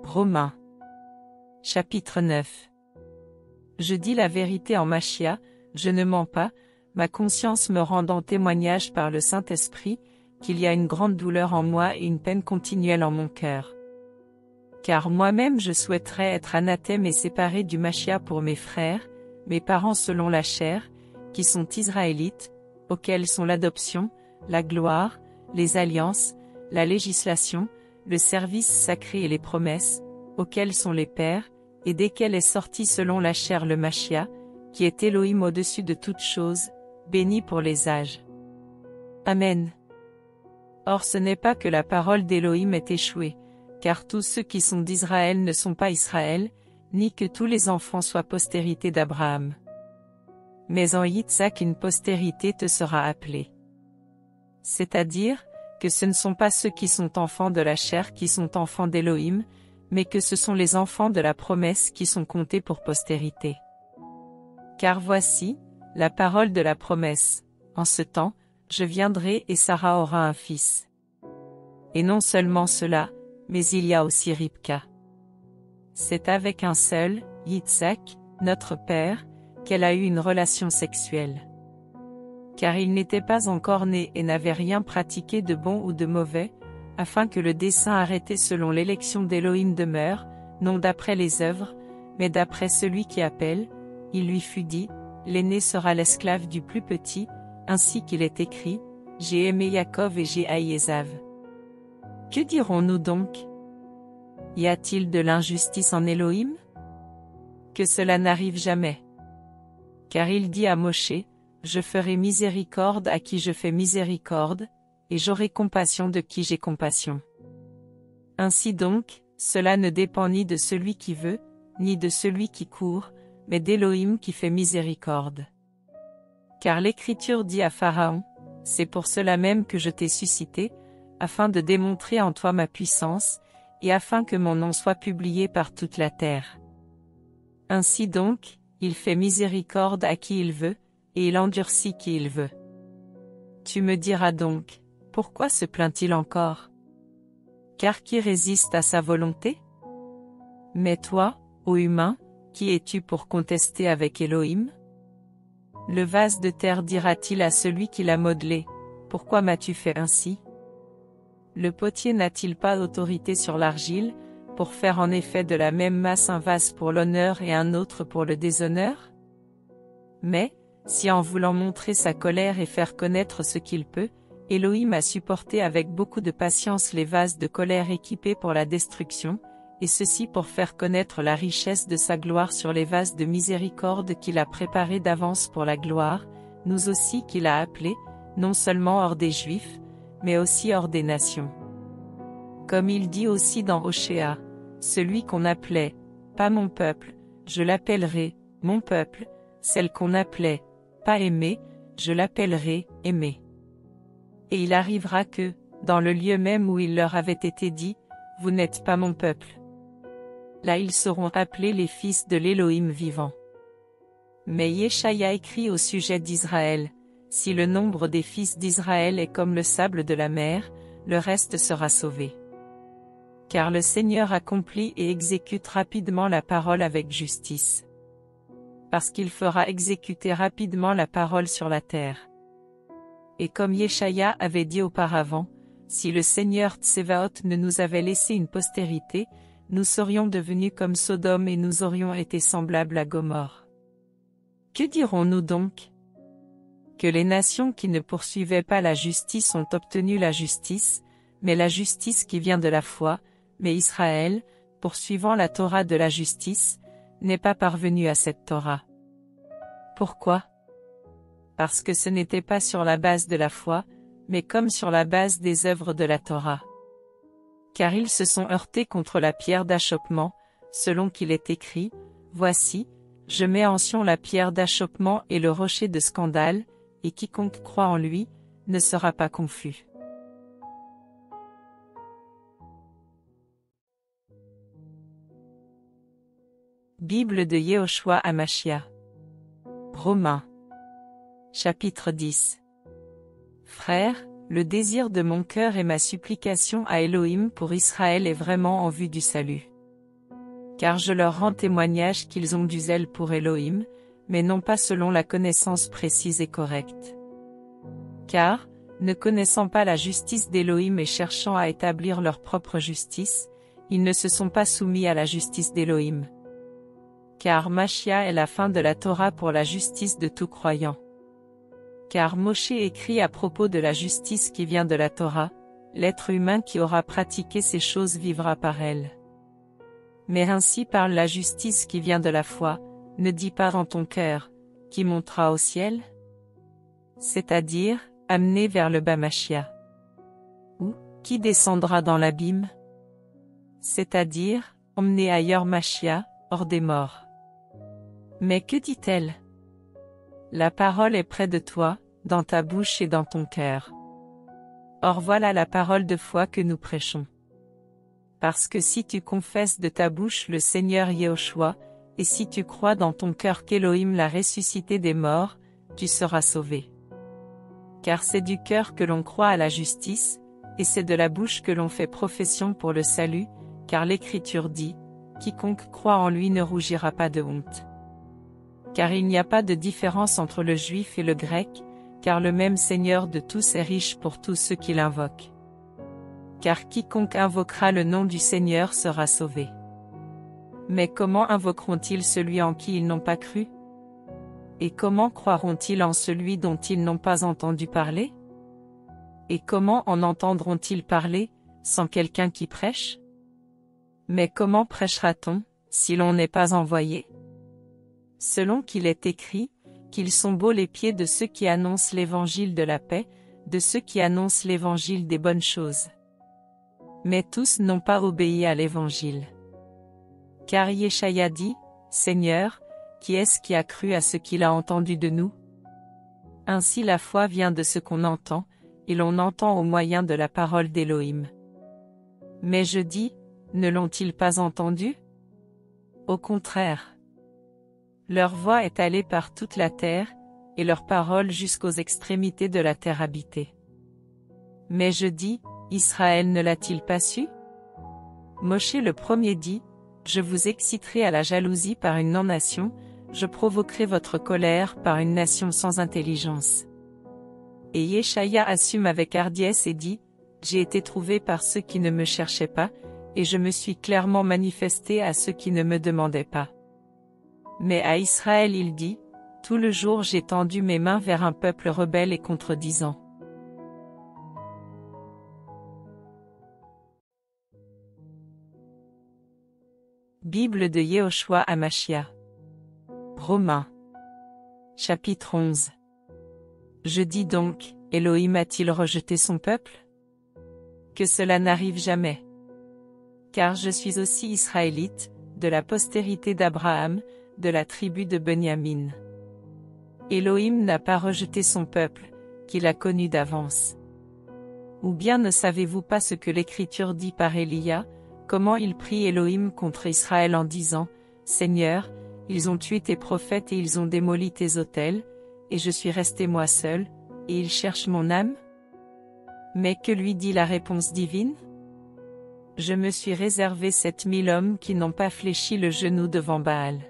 Romains. Chapitre 9. Je dis la vérité en Mashiach, je ne mens pas, ma conscience me rendant témoignage par le Saint-Esprit, qu'il y a une grande douleur en moi et une peine continuelle en mon cœur. Car moi-même je souhaiterais être anathème et séparé du Mashiach pour mes frères, mes parents selon la chair, qui sont israélites, auxquels sont l'adoption, la gloire, les alliances, la législation, le service sacré et les promesses, auxquels sont les pères, et desquels est sorti selon la chair le Mashiach, qui est Elohim au-dessus de toutes choses, béni pour les âges. Amen. Or ce n'est pas que la parole d'Elohim ait échoué, car tous ceux qui sont d'Israël ne sont pas Israël, ni que tous les enfants soient postérité d'Abraham. Mais en Yitzhak une postérité te sera appelée. C'est-à-dire, que ce ne sont pas ceux qui sont enfants de la chair qui sont enfants d'Elohim, mais que ce sont les enfants de la promesse qui sont comptés pour postérité. Car voici, la parole de la promesse, en ce temps, je viendrai et Sarah aura un fils. Et non seulement cela, mais il y a aussi Ribka. C'est avec un seul, Yitzhak, notre père, qu'elle a eu une relation sexuelle. Car il n'était pas encore né et n'avait rien pratiqué de bon ou de mauvais, afin que le dessein arrêté selon l'élection d'Élohim demeure, non d'après les œuvres, mais d'après celui qui appelle, il lui fut dit, l'aîné sera l'esclave du plus petit, ainsi qu'il est écrit, j'ai aimé Yaakov et j'ai haï Ésav. Que dirons-nous donc? Y a-t-il de l'injustice en Élohim? Que cela n'arrive jamais. Car il dit à Moshe, je ferai miséricorde à qui je fais miséricorde, et j'aurai compassion de qui j'ai compassion. Ainsi donc, cela ne dépend ni de celui qui veut, ni de celui qui court, mais d'Élohim qui fait miséricorde. Car l'Écriture dit à Pharaon, c'est pour cela même que je t'ai suscité, afin de démontrer en toi ma puissance, et afin que mon nom soit publié par toute la terre. Ainsi donc, il fait miséricorde à qui il veut, et il endurcit qui il veut. Tu me diras donc, pourquoi se plaint-il encore? Car qui résiste à sa volonté? Mais toi, ô humain, qui es-tu pour contester avec Elohim? Le vase de terre dira-t-il à celui qui l'a modelé, pourquoi m'as-tu fait ainsi? Le potier n'a-t-il pas autorité sur l'argile, pour faire en effet de la même masse un vase pour l'honneur et un autre pour le déshonneur? Mais, si en voulant montrer sa colère et faire connaître ce qu'il peut, Elohim a supporté avec beaucoup de patience les vases de colère équipés pour la destruction, et ceci pour faire connaître la richesse de sa gloire sur les vases de miséricorde qu'il a préparés d'avance pour la gloire, nous aussi qu'il a appelés, non seulement hors des Juifs, mais aussi hors des nations. Comme il dit aussi dans Oshéa, celui qu'on appelait, pas mon peuple, je l'appellerai, mon peuple, celle qu'on appelait, pas aimée, je l'appellerai, aimée. Et il arrivera que, dans le lieu même où il leur avait été dit, vous n'êtes pas mon peuple. Là ils seront appelés les fils de l'Élohim vivant. Mais Yeshaya écrit au sujet d'Israël, si le nombre des fils d'Israël est comme le sable de la mer, le reste sera sauvé. Car le Seigneur accomplit et exécute rapidement la parole avec justice. Parce qu'il fera exécuter rapidement la parole sur la terre. Et comme Yeshaya avait dit auparavant, si le Seigneur Tsevaot ne nous avait laissé une postérité, nous serions devenus comme Sodome et nous aurions été semblables à Gomorrhe. Que dirons-nous donc? Que les nations qui ne poursuivaient pas la justice ont obtenu la justice, mais la justice qui vient de la foi, mais Israël, poursuivant la Torah de la justice, n'est pas parvenu à cette Torah. Pourquoi? Parce que ce n'était pas sur la base de la foi, mais comme sur la base des œuvres de la Torah. Car ils se sont heurtés contre la pierre d'achoppement, selon qu'il est écrit, « Voici, je mets en Sion la pierre d'achoppement et le rocher de scandale, et quiconque croit en lui, ne sera pas confus. » Bible de Yehoshua Hamashia. Romains. Chapitre 10. Frères, le désir de mon cœur et ma supplication à Elohim pour Israël est vraiment en vue du salut. Car je leur rends témoignage qu'ils ont du zèle pour Elohim, mais non pas selon la connaissance précise et correcte. Car, ne connaissant pas la justice d'Elohim et cherchant à établir leur propre justice, ils ne se sont pas soumis à la justice d'Elohim. Car Machia est la fin de la Torah pour la justice de tout croyant. Car Moshe écrit à propos de la justice qui vient de la Torah, l'être humain qui aura pratiqué ces choses vivra par elle. Mais ainsi parle la justice qui vient de la foi, ne dis pas en ton cœur, qui montera au ciel? C'est-à-dire, amené vers le bas Machia. Ou, qui descendra dans l'abîme? C'est-à-dire, emmené ailleurs Machia, hors des morts. Mais que dit-elle? La parole est près de toi, dans ta bouche et dans ton cœur. Or voilà la parole de foi que nous prêchons. Parce que si tu confesses de ta bouche le Seigneur Yehoshua, et si tu crois dans ton cœur qu'Elohim l'a ressuscité des morts, tu seras sauvé. Car c'est du cœur que l'on croit à la justice, et c'est de la bouche que l'on fait profession pour le salut, car l'Écriture dit, « Quiconque croit en lui ne rougira pas de honte. » Car il n'y a pas de différence entre le juif et le grec, car le même Seigneur de tous est riche pour tous ceux qui l'invoquent. Car quiconque invoquera le nom du Seigneur sera sauvé. Mais comment invoqueront-ils celui en qui ils n'ont pas cru? Et comment croiront-ils en celui dont ils n'ont pas entendu parler? Et comment en entendront-ils parler, sans quelqu'un qui prêche? Mais comment prêchera-t-on, si l'on n'est pas envoyé? Selon qu'il est écrit, qu'ils sont beaux les pieds de ceux qui annoncent l'évangile de la paix, de ceux qui annoncent l'évangile des bonnes choses. Mais tous n'ont pas obéi à l'évangile. Car Yeshaya dit, Seigneur, qui est-ce qui a cru à ce qu'il a entendu de nous? Ainsi la foi vient de ce qu'on entend, et l'on entend au moyen de la parole d'Elohim. Mais je dis, ne l'ont-ils pas entendu? Au contraire. Leur voix est allée par toute la terre, et leur parole jusqu'aux extrémités de la terre habitée. Mais je dis, Israël ne l'a-t-il pas su? Moshe le premier dit, je vous exciterai à la jalousie par une non-nation, je provoquerai votre colère par une nation sans intelligence. Et Yeshaya assume avec hardiesse et dit, j'ai été trouvé par ceux qui ne me cherchaient pas, et je me suis clairement manifesté à ceux qui ne me demandaient pas. Mais à Israël il dit, tout le jour j'ai tendu mes mains vers un peuple rebelle et contredisant. Bible de Yehoshua Hamashia. Romains. Chapitre 11. Je dis donc, Elohim a-t-il rejeté son peuple? Que cela n'arrive jamais. Car je suis aussi israélite, de la postérité d'Abraham, de la tribu de Benyamin. Elohim n'a pas rejeté son peuple, qu'il a connu d'avance. Ou bien ne savez-vous pas ce que l'Écriture dit par Élia, comment il prie Elohim contre Israël en disant, Seigneur, ils ont tué tes prophètes et ils ont démoli tes autels, et je suis resté moi seul, et ils cherchent mon âme? Mais que lui dit la réponse divine? Je me suis réservé 7000 hommes qui n'ont pas fléchi le genou devant Baal.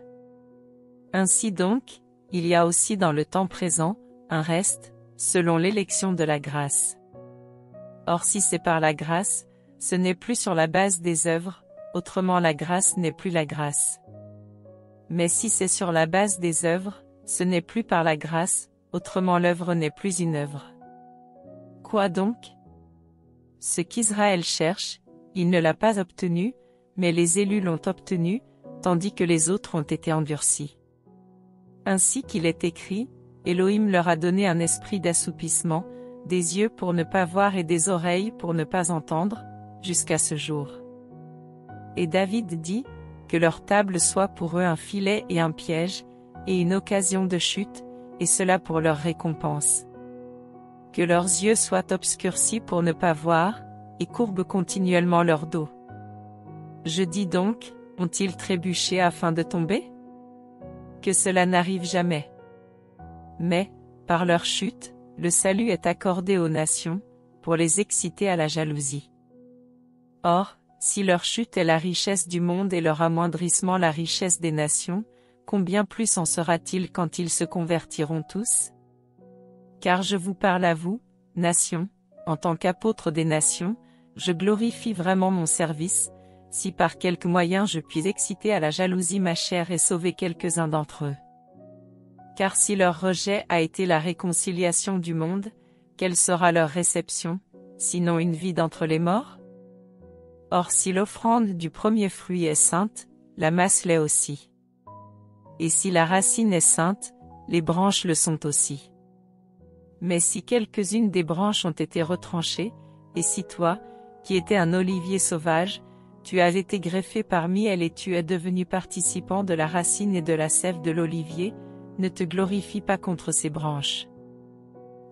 Ainsi donc, il y a aussi dans le temps présent, un reste, selon l'élection de la grâce. Or si c'est par la grâce, ce n'est plus sur la base des œuvres, autrement la grâce n'est plus la grâce. Mais si c'est sur la base des œuvres, Ce n'est plus par la grâce, autrement l'œuvre n'est plus une œuvre. Quoi donc? Ce qu'Israël cherche, il ne l'a pas obtenu, mais les élus l'ont obtenu, tandis que les autres ont été endurcis. Ainsi qu'il est écrit, Elohim leur a donné un esprit d'assoupissement, des yeux pour ne pas voir et des oreilles pour ne pas entendre, jusqu'à ce jour. Et David dit, que leur table soit pour eux un filet et un piège, et une occasion de chute, et cela pour leur récompense. Que leurs yeux soient obscurcis pour ne pas voir, et courbent continuellement leur dos. Je dis donc, ont-ils trébuché afin de tomber? Que cela n'arrive jamais. Mais, par leur chute, le salut est accordé aux nations, pour les exciter à la jalousie. Or, si leur chute est la richesse du monde et leur amoindrissement la richesse des nations, combien plus en sera-t-il quand ils se convertiront tous? Car je vous parle à vous, nations, en tant qu'apôtre des nations, je glorifie vraiment mon service, si par quelque moyen je puis exciter à la jalousie ma chair et sauver quelques-uns d'entre eux. Car si leur rejet a été la réconciliation du monde, quelle sera leur réception, sinon une vie d'entre les morts? Or si l'offrande du premier fruit est sainte, la masse l'est aussi. Et si la racine est sainte, les branches le sont aussi. Mais si quelques-unes des branches ont été retranchées, et si toi, qui étais un olivier sauvage, tu as été greffé parmi elles et tu es devenu participant de la racine et de la sève de l'olivier, ne te glorifie pas contre ces branches.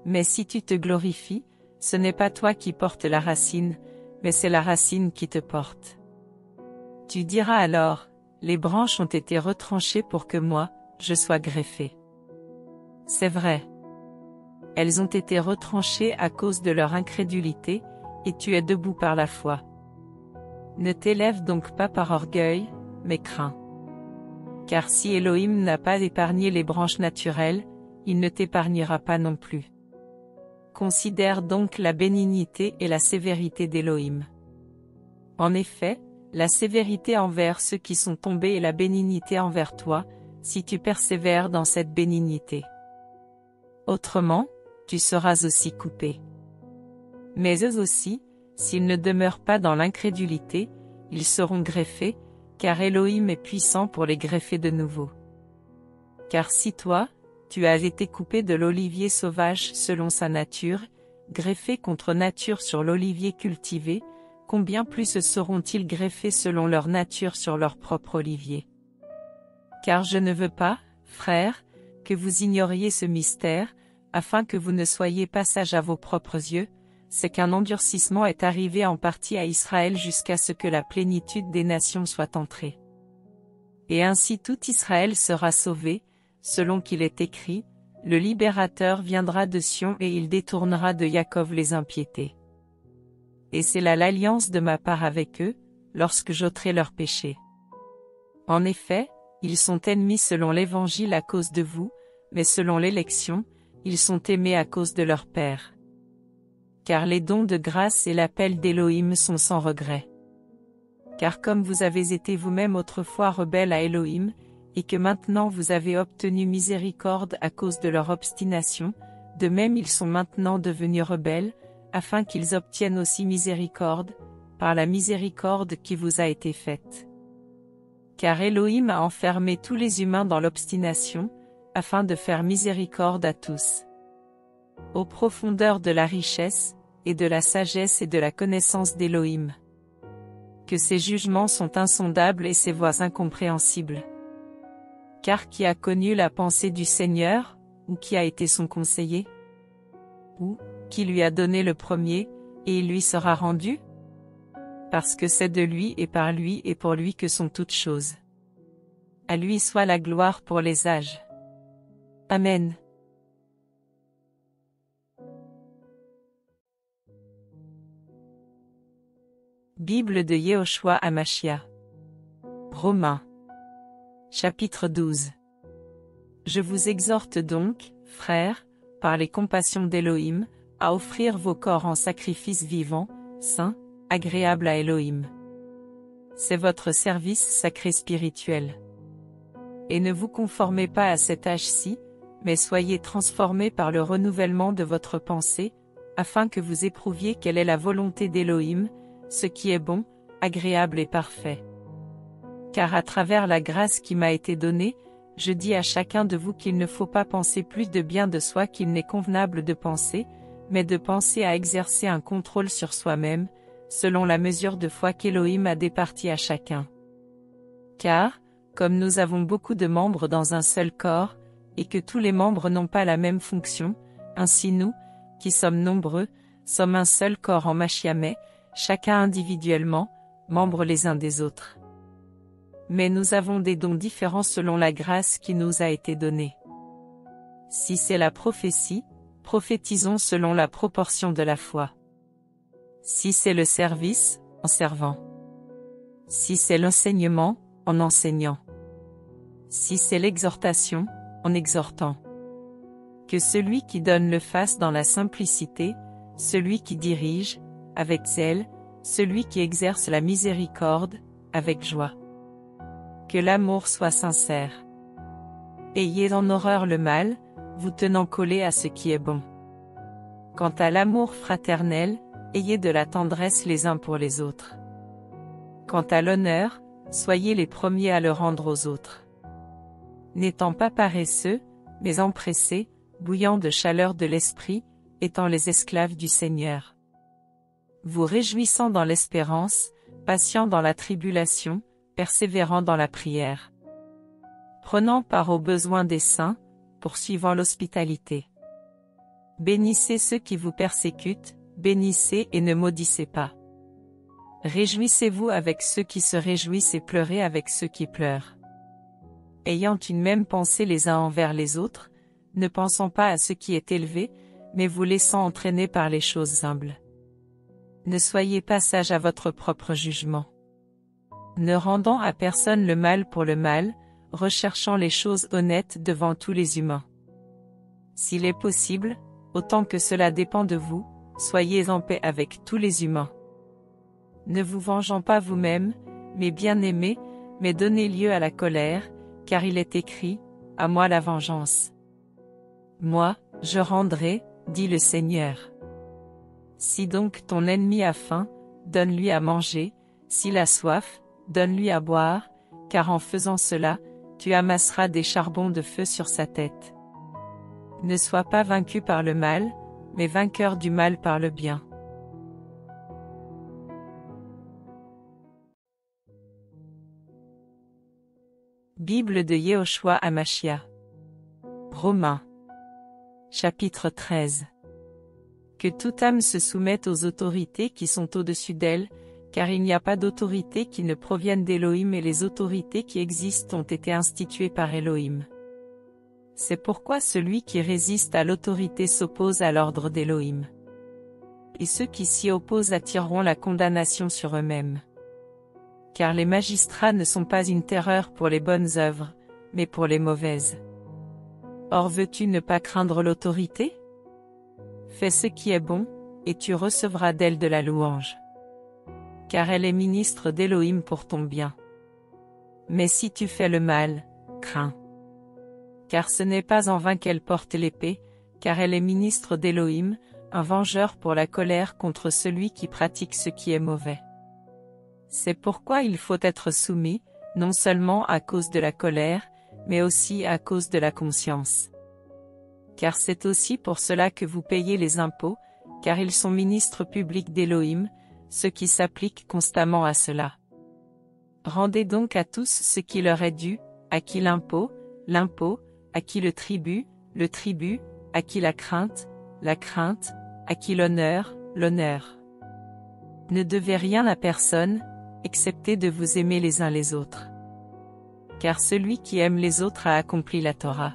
Mais si tu te glorifies, ce n'est pas toi qui portes la racine, mais c'est la racine qui te porte. Tu diras alors, les branches ont été retranchées pour que moi, je sois greffé. C'est vrai. Elles ont été retranchées à cause de leur incrédulité, et tu es debout par la foi. Ne t'élève donc pas par orgueil, mais crains. Car si Elohim n'a pas épargné les branches naturelles, il ne t'épargnera pas non plus. Considère donc la bénignité et la sévérité d'Elohim. En effet, la sévérité envers ceux qui sont tombés et la bénignité envers toi, si tu persévères dans cette bénignité. Autrement, tu seras aussi coupé. Mais eux aussi, s'ils ne demeurent pas dans l'incrédulité, ils seront greffés, car Elohim est puissant pour les greffer de nouveau. Car si toi, tu as été coupé de l'olivier sauvage selon sa nature, greffé contre nature sur l'olivier cultivé, combien plus seront-ils greffés selon leur nature sur leur propre olivier? Car je ne veux pas, frères, que vous ignoriez ce mystère, afin que vous ne soyez pas sages à vos propres yeux, c'est qu'un endurcissement est arrivé en partie à Israël jusqu'à ce que la plénitude des nations soit entrée. Et ainsi tout Israël sera sauvé, selon qu'il est écrit, le libérateur viendra de Sion et il détournera de Jacob les impiétés. Et c'est là l'alliance de ma part avec eux, lorsque j'ôterai leurs péchés. En effet, ils sont ennemis selon l'évangile à cause de vous, mais selon l'élection, ils sont aimés à cause de leur Père. Car les dons de grâce et l'appel d'Elohim sont sans regret. Car comme vous avez été vous-même autrefois rebelles à Elohim, et que maintenant vous avez obtenu miséricorde à cause de leur obstination, de même ils sont maintenant devenus rebelles, afin qu'ils obtiennent aussi miséricorde, par la miséricorde qui vous a été faite. Car Elohim a enfermé tous les humains dans l'obstination, afin de faire miséricorde à tous. Aux profondeurs de la richesse, et de la sagesse et de la connaissance d'Elohim. Que ses jugements sont insondables et ses voies incompréhensibles. Car qui a connu la pensée du Seigneur, ou qui a été son conseiller? Ou, qui lui a donné le premier, et il lui sera rendu? Parce que c'est de lui et par lui et pour lui que sont toutes choses. À lui soit la gloire pour les âges. Amen. Bible de Yehoshua Hamashia. Romains. Chapitre 12. Je vous exhorte donc, frères, par les compassions d'Elohim, à offrir vos corps en sacrifice vivant, saint, agréable à Elohim. C'est votre service sacré spirituel. Et ne vous conformez pas à cet âge-ci, mais soyez transformés par le renouvellement de votre pensée, afin que vous éprouviez quelle est la volonté d'Élohim, ce qui est bon, agréable et parfait. Car à travers la grâce qui m'a été donnée, je dis à chacun de vous qu'il ne faut pas penser plus de bien de soi qu'il n'est convenable de penser, mais de penser à exercer un contrôle sur soi-même, selon la mesure de foi qu'Élohim a départie à chacun. Car, comme nous avons beaucoup de membres dans un seul corps, et que tous les membres n'ont pas la même fonction, ainsi nous, qui sommes nombreux, sommes un seul corps en Machiamé, chacun individuellement, membres les uns des autres. Mais nous avons des dons différents selon la grâce qui nous a été donnée. Si c'est la prophétie, prophétisons selon la proportion de la foi. Si c'est le service, en servant. Si c'est l'enseignement, en enseignant. Si c'est l'exhortation, en exhortant. Que celui qui donne le fasse dans la simplicité, celui qui dirige, avec zèle, celui qui exerce la miséricorde, avec joie. Que l'amour soit sincère. Ayez en horreur le mal, vous tenant collés à ce qui est bon. Quant à l'amour fraternel, ayez de la tendresse les uns pour les autres. Quant à l'honneur, soyez les premiers à le rendre aux autres. N'étant pas paresseux, mais empressés, bouillants de chaleur de l'esprit, étant les esclaves du Seigneur. Vous réjouissant dans l'espérance, patients dans la tribulation, persévérant dans la prière. Prenant part aux besoins des saints, poursuivant l'hospitalité. Bénissez ceux qui vous persécutent, bénissez et ne maudissez pas. Réjouissez-vous avec ceux qui se réjouissent et pleurez avec ceux qui pleurent. Ayant une même pensée les uns envers les autres, ne pensant pas à ce qui est élevé, mais vous laissant entraîner par les choses humbles. Ne soyez pas sages à votre propre jugement. Ne rendant à personne le mal pour le mal, recherchant les choses honnêtes devant tous les humains. S'il est possible, autant que cela dépend de vous, soyez en paix avec tous les humains. Ne vous vengeant pas vous-même, mes bien-aimés, mais donnez lieu à la colère, car il est écrit, « À moi la vengeance. Moi, je rendrai, dit le Seigneur. » Si donc ton ennemi a faim, donne-lui à manger, s'il a soif, donne-lui à boire, car en faisant cela, tu amasseras des charbons de feu sur sa tête. Ne sois pas vaincu par le mal, mais vainqueur du mal par le bien. Bible de Yehoshua Hamashia. Romains. Chapitre 13. Que toute âme se soumette aux autorités qui sont au-dessus d'elle, car il n'y a pas d'autorité qui ne provienne d'Élohim et les autorités qui existent ont été instituées par Élohim. C'est pourquoi celui qui résiste à l'autorité s'oppose à l'ordre d'Élohim. Et ceux qui s'y opposent attireront la condamnation sur eux-mêmes. Car les magistrats ne sont pas une terreur pour les bonnes œuvres, mais pour les mauvaises. Or veux-tu ne pas craindre l'autorité? Fais ce qui est bon, et tu recevras d'elle de la louange. Car elle est ministre d'Élohim pour ton bien. Mais si tu fais le mal, crains. Car ce n'est pas en vain qu'elle porte l'épée, car elle est ministre d'Élohim, un vengeur pour la colère contre celui qui pratique ce qui est mauvais. C'est pourquoi il faut être soumis, non seulement à cause de la colère, mais aussi à cause de la conscience. Car c'est aussi pour cela que vous payez les impôts, car ils sont ministres publics d'Élohim, ceux qui s'appliquent constamment à cela. Rendez donc à tous ce qui leur est dû, à qui l'impôt, l'impôt, à qui le tribut, à qui la crainte, à qui l'honneur, l'honneur. Ne devez rien à personne, excepté de vous aimer les uns les autres. Car celui qui aime les autres a accompli la Torah.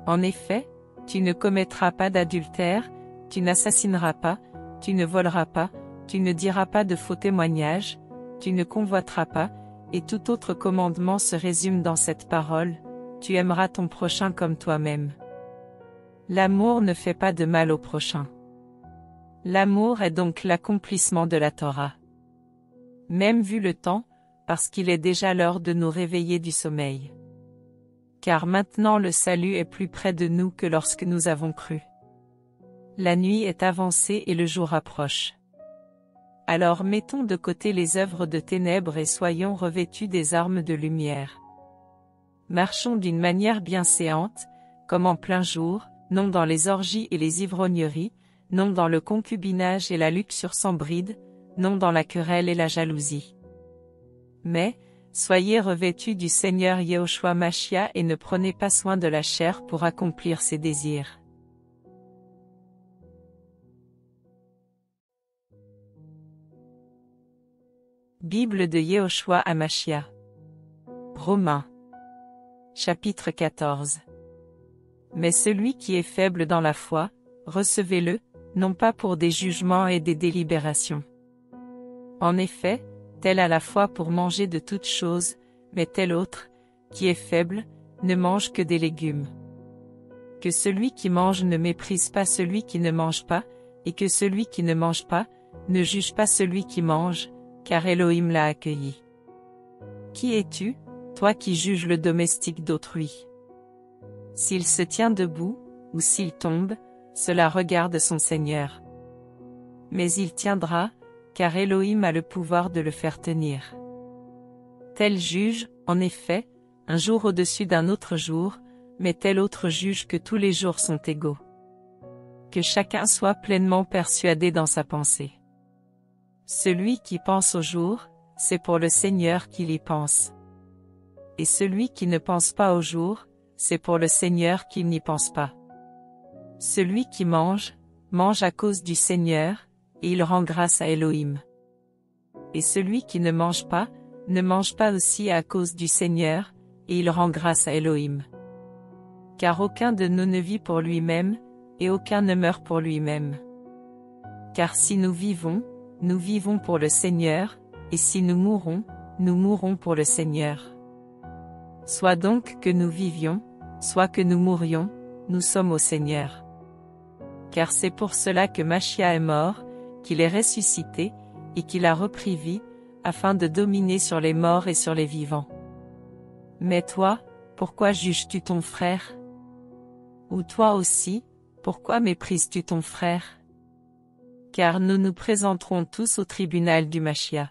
En effet, tu ne commettras pas d'adultère, tu n'assassineras pas, tu ne voleras pas, tu ne diras pas de faux témoignages, tu ne convoiteras pas, et tout autre commandement se résume dans cette parole, tu aimeras ton prochain comme toi-même. L'amour ne fait pas de mal au prochain. L'amour est donc l'accomplissement de la Torah. Même vu le temps, parce qu'il est déjà l'heure de nous réveiller du sommeil. car maintenant le salut est plus près de nous que lorsque nous avons cru. La nuit est avancée et le jour approche. Alors mettons de côté les œuvres de ténèbres et soyons revêtus des armes de lumière. Marchons d'une manière bienséante, comme en plein jour, non dans les orgies et les ivrogneries, non dans le concubinage et la luxure sans bride, non dans la querelle et la jalousie. Mais, soyez revêtus du Seigneur Yehoshua Machia et ne prenez pas soin de la chair pour accomplir ses désirs. Bible de Yehoshua Amashia. Romains. Chapitre 14. Mais celui qui est faible dans la foi, recevez-le, non pas pour des jugements et des délibérations. En effet, tel a la foi pour manger de toutes choses, mais tel autre, qui est faible, ne mange que des légumes. Que celui qui mange ne méprise pas celui qui ne mange pas, et que celui qui ne mange pas, ne juge pas celui qui mange, car Elohim l'a accueilli. Qui es-tu, toi qui juges le domestique d'autrui? S'il se tient debout, ou s'il tombe, cela regarde son Seigneur. Mais il tiendra, car Elohim a le pouvoir de le faire tenir. Tel juge, en effet, un jour au-dessus d'un autre jour, mais tel autre juge que tous les jours sont égaux. Que chacun soit pleinement persuadé dans sa pensée. Celui qui pense au jour, c'est pour le Seigneur qu'il y pense. Et celui qui ne pense pas au jour, c'est pour le Seigneur qu'il n'y pense pas. Celui qui mange, mange à cause du Seigneur, et il rend grâce à Elohim. Et celui qui ne mange pas, ne mange pas aussi à cause du Seigneur, et il rend grâce à Elohim. Car aucun de nous ne vit pour lui-même, et aucun ne meurt pour lui-même. Car si nous vivons pour le Seigneur, et si nous mourrons pour le Seigneur. Soit donc que nous vivions, soit que nous mourions, nous sommes au Seigneur. Car c'est pour cela que Machia est mort, qu'il est ressuscité, et qu'il a repris vie, afin de dominer sur les morts et sur les vivants. Mais toi, pourquoi juges-tu ton frère? Ou toi aussi, pourquoi méprises-tu ton frère? Car nous nous présenterons tous au tribunal du Machia.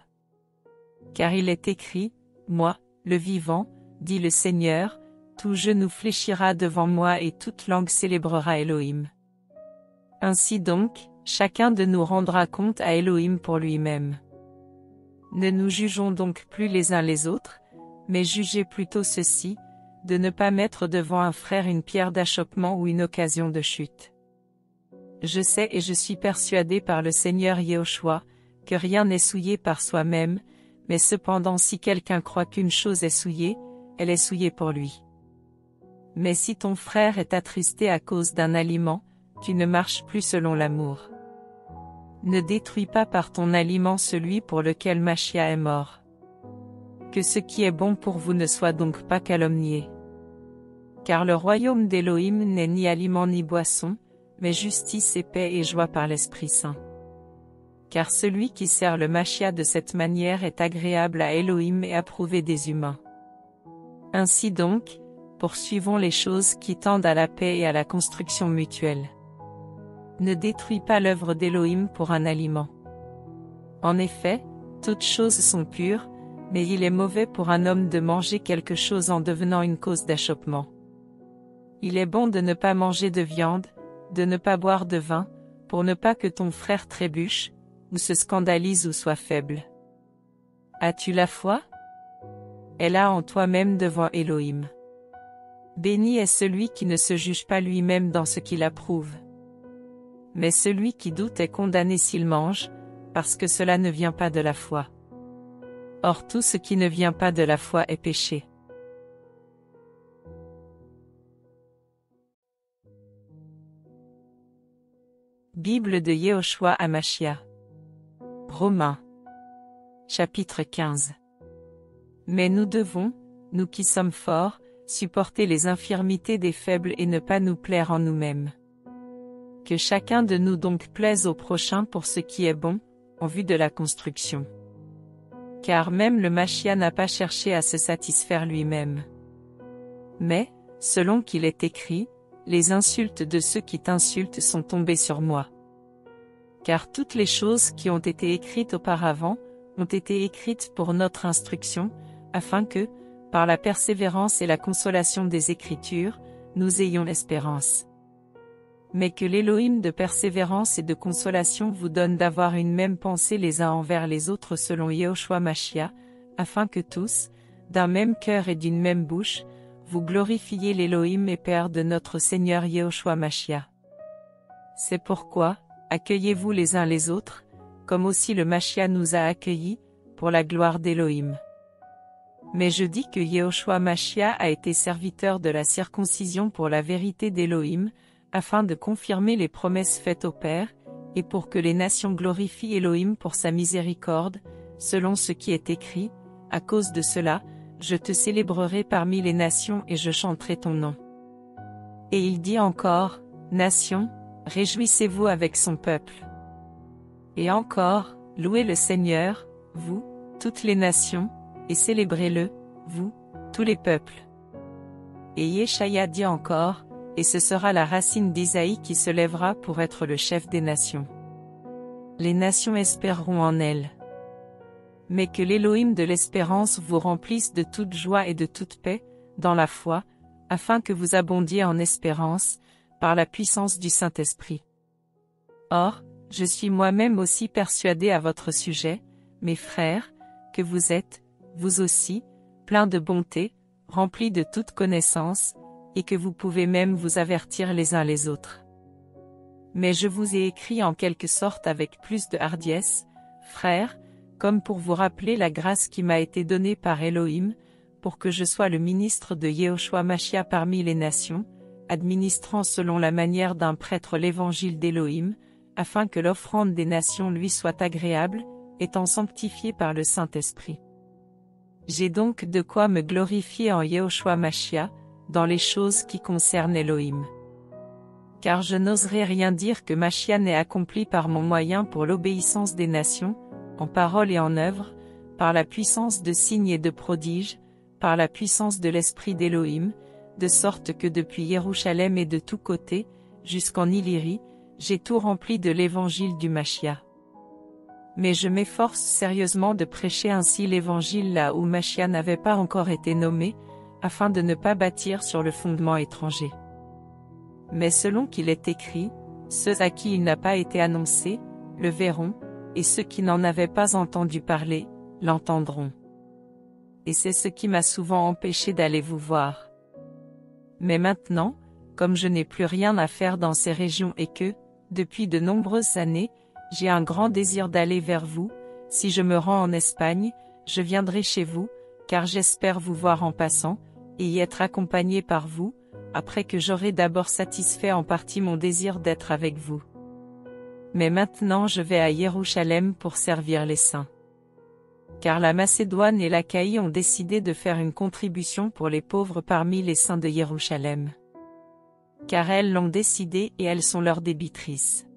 Car il est écrit, moi, le vivant, dit le Seigneur, tout genou fléchira devant moi et toute langue célébrera Elohim. Ainsi donc, chacun de nous rendra compte à Elohim pour lui-même. Ne nous jugeons donc plus les uns les autres, mais jugez plutôt ceci, de ne pas mettre devant un frère une pierre d'achoppement ou une occasion de chute. Je sais et je suis persuadé par le Seigneur Yehoshua, que rien n'est souillé par soi-même, mais cependant si quelqu'un croit qu'une chose est souillée, elle est souillée pour lui. Mais si ton frère est attristé à cause d'un aliment, tu ne marches plus selon l'amour. Ne détruis pas par ton aliment celui pour lequel Machia est mort. Que ce qui est bon pour vous ne soit donc pas calomnié. Car le royaume d'Elohim n'est ni aliment ni boisson, mais justice et paix et joie par l'Esprit Saint. Car celui qui sert le Machia de cette manière est agréable à Elohim et approuvé des humains. Ainsi donc, poursuivons les choses qui tendent à la paix et à la construction mutuelle. Ne détruis pas l'œuvre d'Elohim pour un aliment. En effet, toutes choses sont pures, mais il est mauvais pour un homme de manger quelque chose en devenant une cause d'achoppement. Il est bon de ne pas manger de viande, de ne pas boire de vin, pour ne pas que ton frère trébuche, ou se scandalise ou soit faible. As-tu la foi? Elle-la en toi-même devant Elohim. Béni est celui qui ne se juge pas lui-même dans ce qu'il approuve. Mais celui qui doute est condamné s'il mange, parce que cela ne vient pas de la foi. Or tout ce qui ne vient pas de la foi est péché. Bible de Yehoshua Amashia. Romains. Chapitre 15. Mais nous devons, nous qui sommes forts, supporter les infirmités des faibles et ne pas nous plaire en nous-mêmes. Que chacun de nous donc plaise au prochain pour ce qui est bon, en vue de la construction. Car même le Machia n'a pas cherché à se satisfaire lui-même. Mais, selon qu'il est écrit, les insultes de ceux qui t'insultent sont tombées sur moi. Car toutes les choses qui ont été écrites auparavant, ont été écrites pour notre instruction, afin que, par la persévérance et la consolation des Écritures, nous ayons l'espérance. Mais que l'Élohim de persévérance et de consolation vous donne d'avoir une même pensée les uns envers les autres selon Yehoshua Mashiach, afin que tous, d'un même cœur et d'une même bouche, vous glorifiez l'Élohim et Père de notre Seigneur Yehoshua Mashiach. C'est pourquoi, accueillez-vous les uns les autres, comme aussi le Mashiach nous a accueillis, pour la gloire d'Élohim. Mais je dis que Yehoshua Mashiach a été serviteur de la circoncision pour la vérité d'Élohim, afin de confirmer les promesses faites au Père, et pour que les nations glorifient Élohim pour sa miséricorde, selon ce qui est écrit, à cause de cela, je te célébrerai parmi les nations et je chanterai ton nom. Et il dit encore, nations, réjouissez-vous avec son peuple. Et encore, louez le Seigneur, vous, toutes les nations, et célébrez-le, vous, tous les peuples. Et Yeshaya dit encore, et ce sera la racine d'Isaïe qui se lèvera pour être le chef des nations. Les nations espéreront en elle. Mais que l'Élohim de l'espérance vous remplisse de toute joie et de toute paix, dans la foi, afin que vous abondiez en espérance, par la puissance du Saint-Esprit. Or, je suis moi-même aussi persuadé à votre sujet, mes frères, que vous êtes, vous aussi, pleins de bonté, remplis de toute connaissance, et que vous pouvez même vous avertir les uns les autres. Mais je vous ai écrit en quelque sorte avec plus de hardiesse, frères, comme pour vous rappeler la grâce qui m'a été donnée par Élohim, pour que je sois le ministre de Yehoshua Mashiach parmi les nations, administrant selon la manière d'un prêtre l'évangile d'Élohim, afin que l'offrande des nations lui soit agréable, étant sanctifiée par le Saint-Esprit. J'ai donc de quoi me glorifier en Yehoshua Mashiach, dans les choses qui concernent Élohim. Car je n'oserais rien dire que Mashiach n'ait accompli par mon moyen pour l'obéissance des nations, en parole et en œuvre, par la puissance de signes et de prodiges, par la puissance de l'Esprit d'Élohim, de sorte que depuis Jérusalem et de tous côtés, jusqu'en Illyrie, j'ai tout rempli de l'évangile du Mashiach. Mais je m'efforce sérieusement de prêcher ainsi l'évangile là où Mashiach n'avait pas encore été nommé, afin de ne pas bâtir sur le fondement étranger. Mais selon qu'il est écrit, ceux à qui il n'a pas été annoncé, le verront, et ceux qui n'en avaient pas entendu parler, l'entendront. Et c'est ce qui m'a souvent empêché d'aller vous voir. Mais maintenant, comme je n'ai plus rien à faire dans ces régions et que, depuis de nombreuses années, j'ai un grand désir d'aller vers vous, si je me rends en Espagne, je viendrai chez vous, car j'espère vous voir en passant, et y être accompagné par vous, après que j'aurai d'abord satisfait en partie mon désir d'être avec vous. Mais maintenant je vais à Jérusalem pour servir les saints. Car la Macédoine et l'Achaïe ont décidé de faire une contribution pour les pauvres parmi les saints de Jérusalem. Car elles l'ont décidé et elles sont leurs débitrices.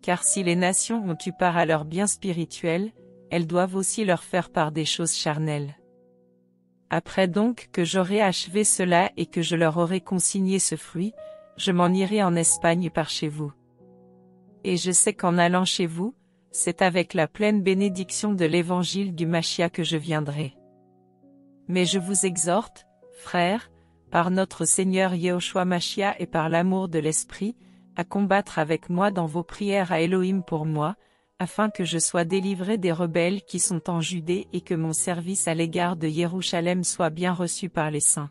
Car si les nations ont eu part à leurs biens spirituels, elles doivent aussi leur faire part des choses charnelles. Après donc que j'aurai achevé cela et que je leur aurai consigné ce fruit, je m'en irai en Espagne par chez vous. Et je sais qu'en allant chez vous, c'est avec la pleine bénédiction de l'évangile du Mashiach que je viendrai. Mais je vous exhorte, frères, par notre Seigneur Yehoshua Mashiach et par l'amour de l'Esprit, à combattre avec moi dans vos prières à Élohim pour moi, afin que je sois délivré des rebelles qui sont en Judée et que mon service à l'égard de Jérusalem soit bien reçu par les saints.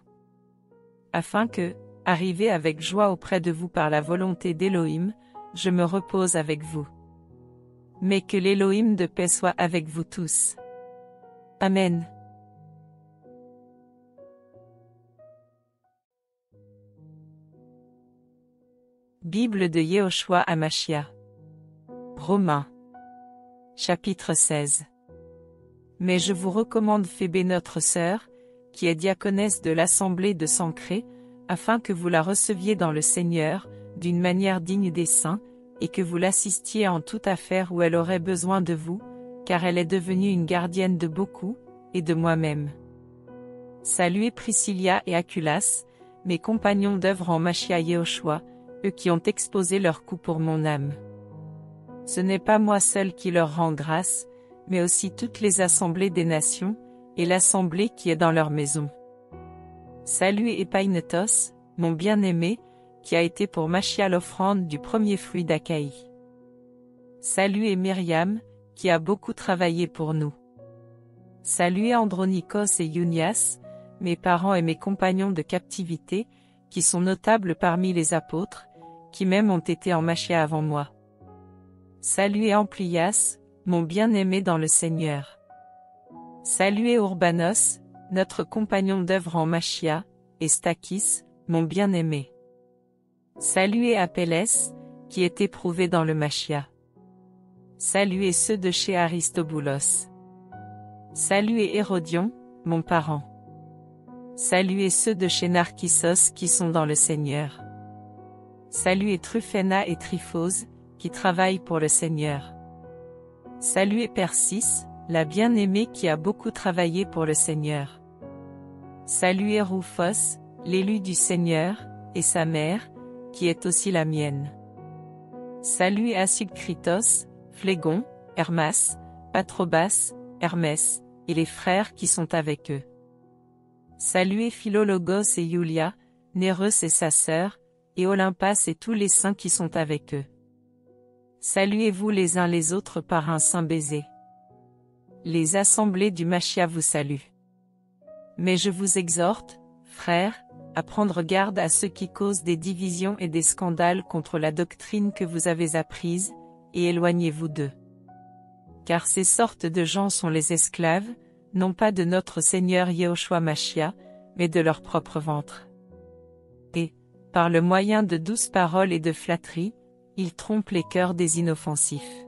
Afin que, arrivé avec joie auprès de vous par la volonté d'Élohim, je me repose avec vous. Mais que l'Élohim de paix soit avec vous tous. Amen. Bible de Yehoshua Mashiach. Romains. Chapitre 16. Mais je vous recommande Phébé notre sœur, qui est diaconesse de l'assemblée de Sancré, afin que vous la receviez dans le Seigneur, d'une manière digne des saints, et que vous l'assistiez en toute affaire où elle aurait besoin de vous, car elle est devenue une gardienne de beaucoup, et de moi-même. Saluez Priscilla et Aculas, mes compagnons d'œuvre en Machia Yehoshua, eux qui ont exposé leur cou pour mon âme. Ce n'est pas moi seul qui leur rend grâce, mais aussi toutes les assemblées des nations, et l'assemblée qui est dans leur maison. Saluez Epainetos, mon bien-aimé, qui a été pour Machia l'offrande du premier fruit d'Achaï. Saluez Myriam, qui a beaucoup travaillé pour nous. Saluez Andronikos et Junias, mes parents et mes compagnons de captivité, qui sont notables parmi les apôtres, qui même ont été en Machia avant moi. Saluez Amplias, mon bien-aimé dans le Seigneur. Saluez Urbanos, notre compagnon d'œuvre en Machia, et Stakis, mon bien-aimé. Saluez Apelles, qui est éprouvé dans le Machia. Saluez ceux de chez Aristoboulos. Saluez Hérodion, mon parent. Saluez ceux de chez Narcissos qui sont dans le Seigneur. Saluez Tryphena et Tryphose, qui travaillent pour le Seigneur. Saluez Persis, la bien-aimée qui a beaucoup travaillé pour le Seigneur. Saluez Rufos, l'élu du Seigneur, et sa mère, qui est aussi la mienne. Saluez Asubcritos, Phlégon, Hermas, Patrobas, Hermès, et les frères qui sont avec eux. Saluez Philologos et Julia, Néreus et sa sœur, et Olympas et tous les saints qui sont avec eux. Saluez-vous les uns les autres par un saint baiser. Les assemblées du Machia vous saluent. Mais je vous exhorte, frères, à prendre garde à ceux qui causent des divisions et des scandales contre la doctrine que vous avez apprise, et éloignez-vous d'eux. Car ces sortes de gens sont les esclaves, non pas de notre Seigneur Yehoshua Machia, mais de leur propre ventre. Et, par le moyen de douces paroles et de flatteries, ils trompent les cœurs des inoffensifs.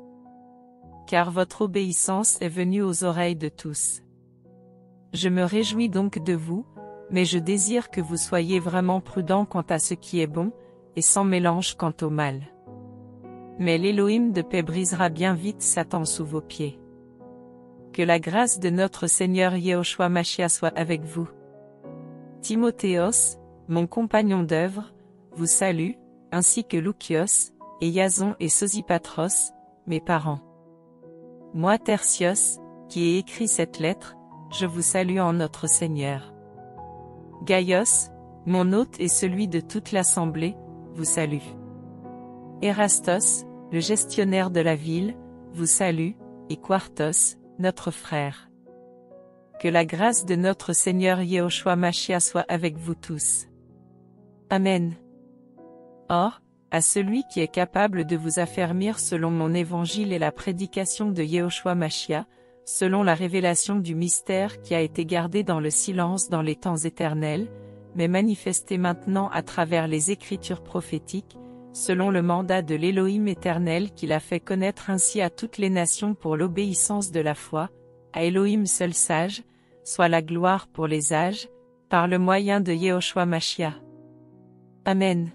Car votre obéissance est venue aux oreilles de tous. Je me réjouis donc de vous, mais je désire que vous soyez vraiment prudents quant à ce qui est bon, et sans mélange quant au mal. Mais l'Élohim de paix brisera bien vite Satan sous vos pieds. Que la grâce de notre Seigneur Yehoshua Machia soit avec vous. Timothéos, mon compagnon d'œuvre, vous salue, ainsi que Loukios, et Jason et Sosipatros, mes parents. Moi Tertios, qui ai écrit cette lettre, je vous salue en notre Seigneur. Gaios, mon hôte et celui de toute l'assemblée, vous salue. Erastos, le gestionnaire de la ville, vous salue, et Quartos, notre frère. Que la grâce de notre Seigneur Yehoshua Machia soit avec vous tous. Amen. Or, à celui qui est capable de vous affermir selon mon évangile et la prédication de Yehoshua Machia, selon la révélation du mystère qui a été gardé dans le silence dans les temps éternels, mais manifesté maintenant à travers les écritures prophétiques, selon le mandat de l'Élohim éternel qu'il a fait connaître ainsi à toutes les nations pour l'obéissance de la foi, à Elohim seul sage, soit la gloire pour les âges, par le moyen de Yehoshua Machia. Amen.